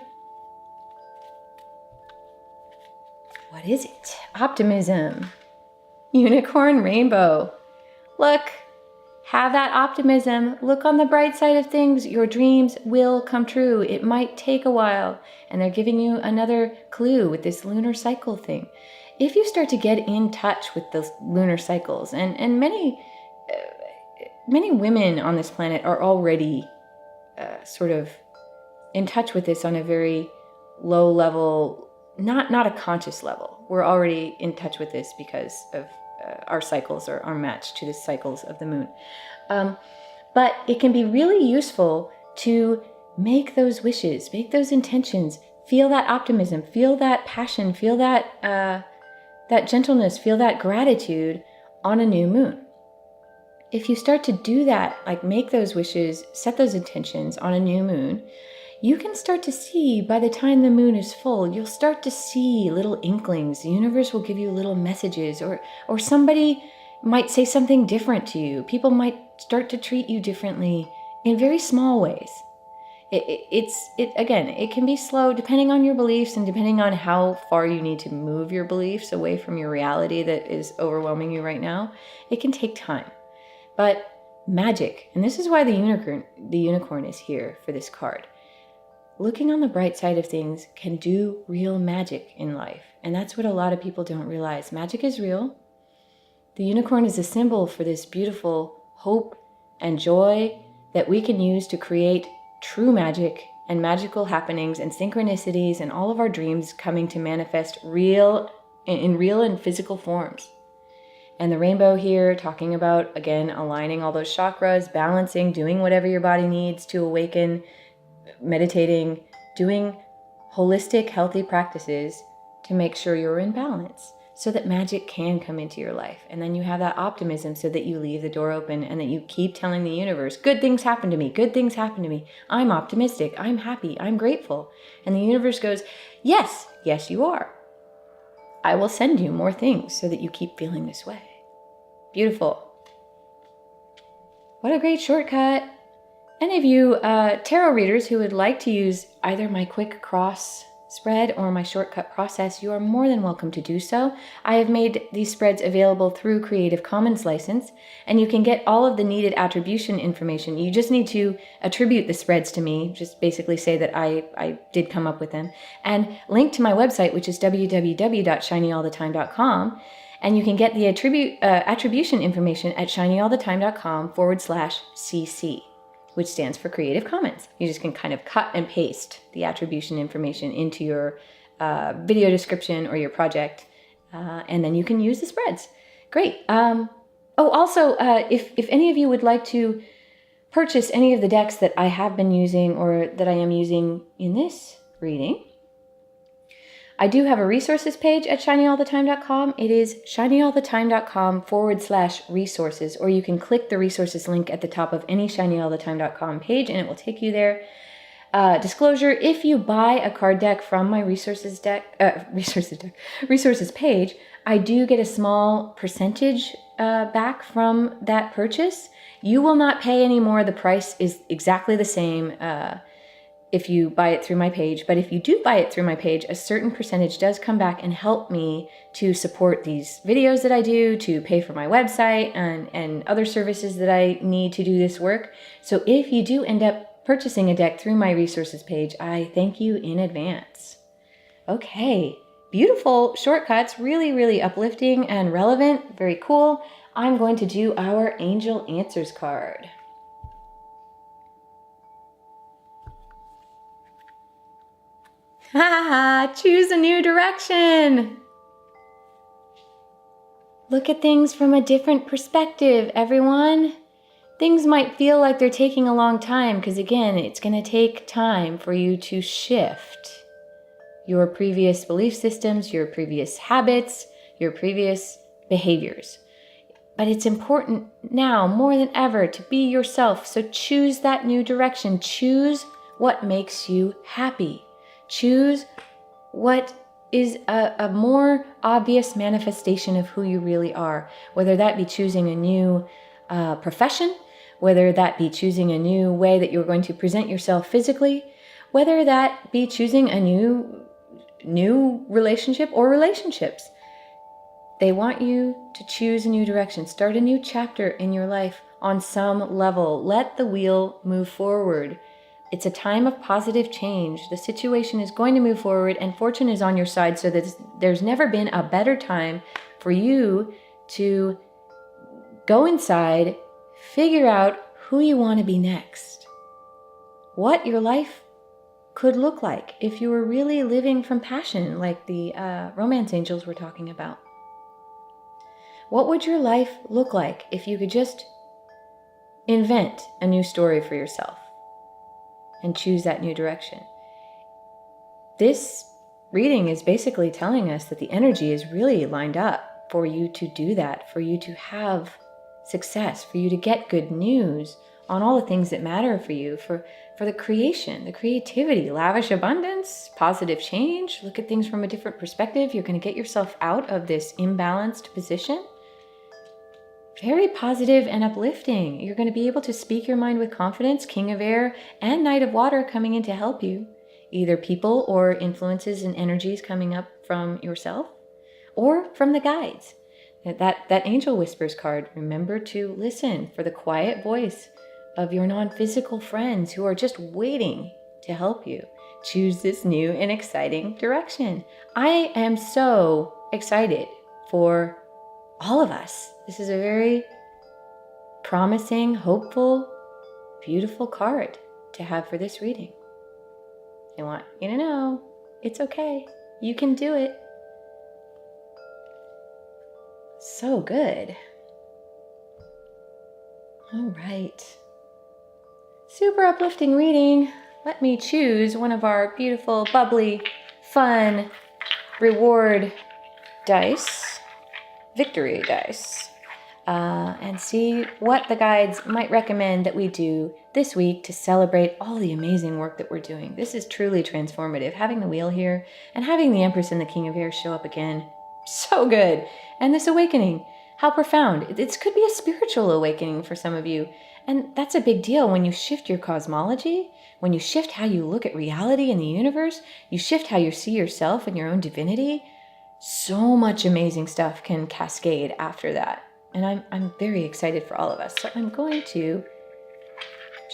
What is it? Optimism. Unicorn rainbow. Look, have that optimism. Look on the bright side of things. Your dreams will come true. It might take a while. And they're giving you another clue with this lunar cycle thing. If you start to get in touch with those lunar cycles, and many women on this planet are already sort of in touch with this on a very low level, not a conscious level. We're already in touch with this because of our cycles are matched to the cycles of the moon. But it can be really useful to make those wishes, make those intentions, feel that optimism, feel that passion, feel that gentleness, feel that gratitude on a new moon. If you start to do that, like make those wishes, set those intentions on a new moon, you can start to see, by the time the moon is full, you'll start to see little inklings. The universe will give you little messages, or somebody might say something different to you. People might start to treat you differently in very small ways. It can be slow depending on your beliefs and depending on how far you need to move your beliefs away from your reality that is overwhelming you right now. It can take time. But magic, and this is why the unicorn is here for this card. Looking on the bright side of things can do real magic in life. And that's what a lot of people don't realize. Magic is real. The unicorn is a symbol for this beautiful hope and joy that we can use to create true magic and magical happenings and synchronicities and all of our dreams coming to manifest in real and physical forms. And the rainbow here talking about, again, aligning all those chakras, balancing, doing whatever your body needs to awaken, meditating, doing holistic, healthy practices to make sure you're in balance so that magic can come into your life. And then you have that optimism so that you leave the door open and that you keep telling the universe, good things happen to me, good things happen to me. I'm optimistic, I'm happy, I'm grateful. And the universe goes, yes, yes you are. I will send you more things so that you keep feeling this way. Beautiful. What a great shortcut. Any of you tarot readers who would like to use either my quick cross spread or my shortcut process, you are more than welcome to do so. I have made these spreads available through Creative Commons license, and you can get all of the needed attribution information. You just need to attribute the spreads to me, just basically say that I did come up with them, and link to my website, which is www.shinyallthetime.com, and you can get the attribution information at shinyallthetime.com/cc. which stands for Creative Commons. You just can kind of cut and paste the attribution information into your video description or your project, and then you can use the spreads. Great. Also, if any of you would like to purchase any of the decks that I have been using or that I am using in this reading, I do have a resources page at shinyallthetime.com. It is shinyallthetime.com/resources, or you can click the resources link at the top of any shinyallthetime.com page and it will take you there. Disclosure, if you buy a card deck from my resources page, I do get a small percentage back from that purchase. You will not pay any more. The price is exactly the same if you buy it through my page. But if you do buy it through my page, a certain percentage does come back and help me to support these videos that I do, to pay for my website and other services that I need to do this work. So if you do end up purchasing a deck through my resources page, I thank you in advance. Okay, beautiful shortcuts, really, really uplifting and relevant, very cool. I'm going to do our Angel Answers card. Choose a new direction. Look at things from a different perspective, everyone. Things might feel like they're taking a long time because, again, it's going to take time for you to shift your previous belief systems, your previous habits, your previous behaviors. But it's important now more than ever to be yourself. So choose that new direction. Choose what makes you happy. Choose what is a more obvious manifestation of who you really are, whether that be choosing a new profession, whether that be choosing a new way that you're going to present yourself physically, whether that be choosing a new relationship or relationships. They want you to choose a new direction, start a new chapter in your life on some level. Let the wheel move forward. It's a time of positive change. The situation is going to move forward and fortune is on your side, so that there's never been a better time for you to go inside, figure out who you want to be next, what your life could look like if you were really living from passion, like the romance angels were talking about. What would your life look like if you could just invent a new story for yourself and choose that new direction? This reading is basically telling us that the energy is really lined up for you to do that, for you to have success, for you to get good news on all the things that matter for you, for the creation, the creativity, lavish abundance, positive change. Look at things from a different perspective. You're going to get yourself out of this imbalanced position. Very positive and uplifting. You're going to be able to speak your mind with confidence. King of Air and Knight of Water coming in to help you. Either people or influences and energies coming up from yourself or from the guides. That Angel Whispers card, remember to listen for the quiet voice of your non-physical friends who are just waiting to help you choose this new and exciting direction. I am so excited for all of us. This is a very promising, hopeful, beautiful card to have for this reading. I want you to know it's okay. You can do it. So good. All right. Super uplifting reading. Let me choose one of our beautiful, bubbly, fun reward dice, victory dice, and see what the guides might recommend that we do this week to celebrate all the amazing work that we're doing. This is truly transformative. Having the wheel here and having the Empress and the King of Air show up again, so good. And this awakening, how profound. This could be a spiritual awakening for some of you. And that's a big deal when you shift your cosmology, when you shift how you look at reality in the universe, you shift how you see yourself and your own divinity. So much amazing stuff can cascade after that. And I'm very excited for all of us. So I'm going to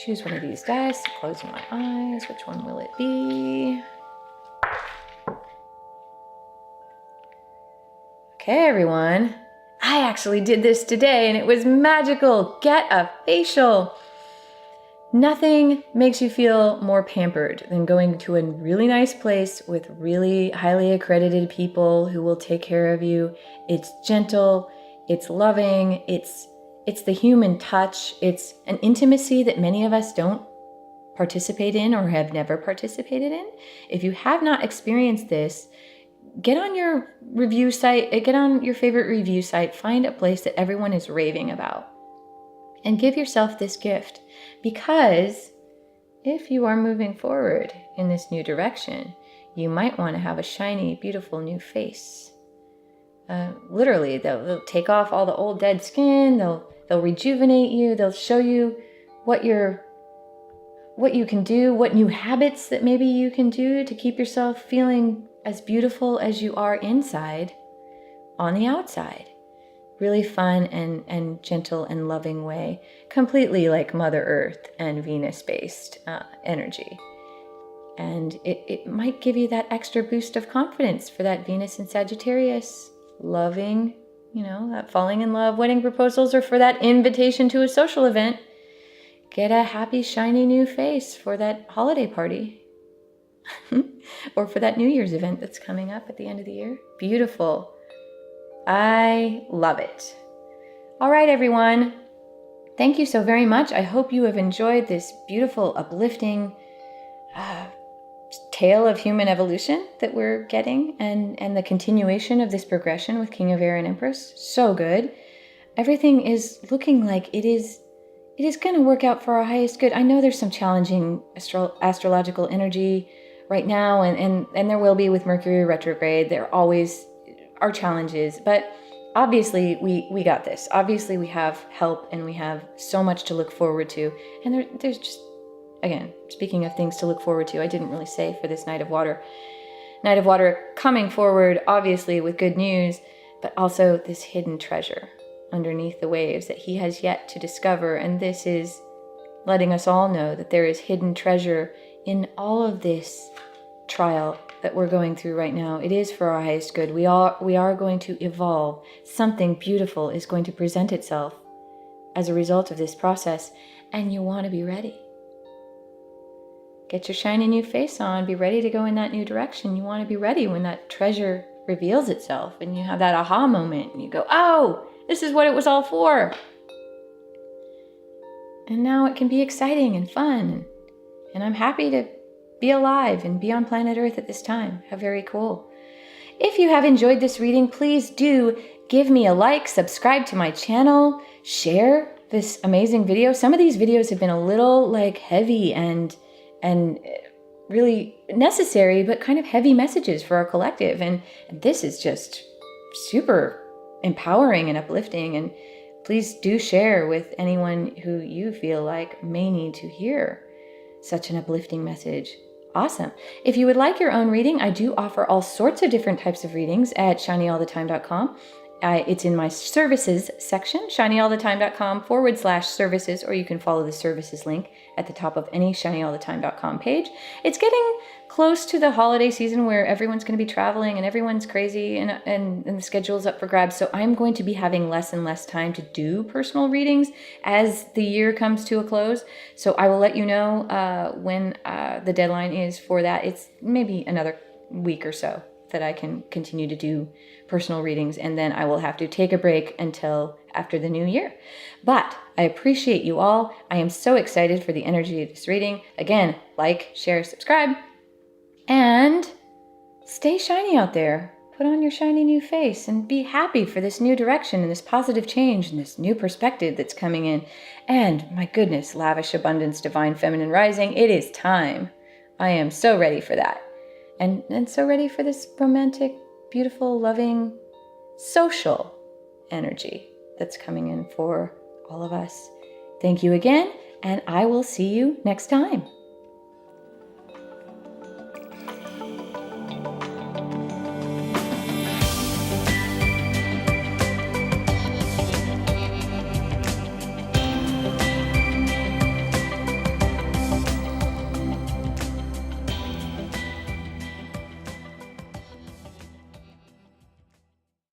choose one of these dice, closing my eyes. Which one will it be? Okay, everyone. I actually did this today and it was magical. Get a facial. Nothing makes you feel more pampered than going to a really nice place with really highly accredited people who will take care of you. It's gentle, it's loving, it's the human touch. It's an intimacy that many of us don't participate in or have never participated in. If you have not experienced this, get on your review site, get on your favorite review site, find a place that everyone is raving about, and give yourself this gift. Because if you are moving forward in this new direction, you might want to have a shiny, beautiful new face. Literally, they'll take off all the old dead skin, they'll rejuvenate you, they'll show you what you can do, what new habits that maybe you can do to keep yourself feeling as beautiful as you are inside on the outside. Really fun and gentle and loving way, completely like Mother Earth and Venus-based energy. And it might give you that extra boost of confidence for that Venus and Sagittarius loving, that falling in love, wedding proposals, or for that invitation to a social event. Get a happy, shiny new face for that holiday party. Or for that New Year's event that's coming up at the end of the year. Beautiful. I love it. All right, everyone. Thank you so very much. I hope you have enjoyed this beautiful, uplifting tale of human evolution that we're getting and the continuation of this progression with King of Air and Empress. So good. Everything is looking like it is going to work out for our highest good. I know there's some challenging astrological energy right now, and there will be with Mercury retrograde. There always are challenges, but obviously we got this. Obviously we have help and we have so much to look forward to. And there's just, again, speaking of things to look forward to, I didn't really say for this Knight of Water. Knight of Water coming forward, obviously with good news, but also this hidden treasure underneath the waves that he has yet to discover. And this is letting us all know that there is hidden treasure in all of this trial that we're going through right now. It is for our highest good. We are going to evolve. Something beautiful is going to present itself as a result of this process, and you want to be ready. Get your shiny new face on. Be ready to go in that new direction. You want to be ready when that treasure reveals itself and you have that aha moment and you go, oh, this is what it was all for. And now it can be exciting and fun. And I'm happy to be alive and be on planet Earth at this time. How very cool. If you have enjoyed this reading, please do give me a like, subscribe to my channel, share this amazing video. Some of these videos have been a little like heavy and really necessary, but kind of heavy messages for our collective. And this is just super empowering and uplifting. And please do share with anyone who you feel like may need to hear such an uplifting message. Awesome. If you would like your own reading, I do offer all sorts of different types of readings at shinyallthetime.com. It's in my services section, shinyallthetime.com/services, or you can follow the services link at the top of any shinyallthetime.com page. It's getting close to the holiday season where everyone's going to be traveling and everyone's crazy and the schedule's up for grabs. So I'm going to be having less and less time to do personal readings as the year comes to a close. So I will let you know when the deadline is for that. It's maybe another week or so that I can continue to do personal readings, and then I will have to take a break until after the new year. But I appreciate you all. I am so excited for the energy of this reading. Again, like, share, subscribe, and stay shiny out there. Put on your shiny new face and be happy for this new direction and this positive change and this new perspective that's coming in. And my goodness, lavish abundance, divine feminine rising, it is time. I am so ready for that. And so ready for this romantic, beautiful, loving, social energy that's coming in for all of us. Thank you again, and I will see you next time.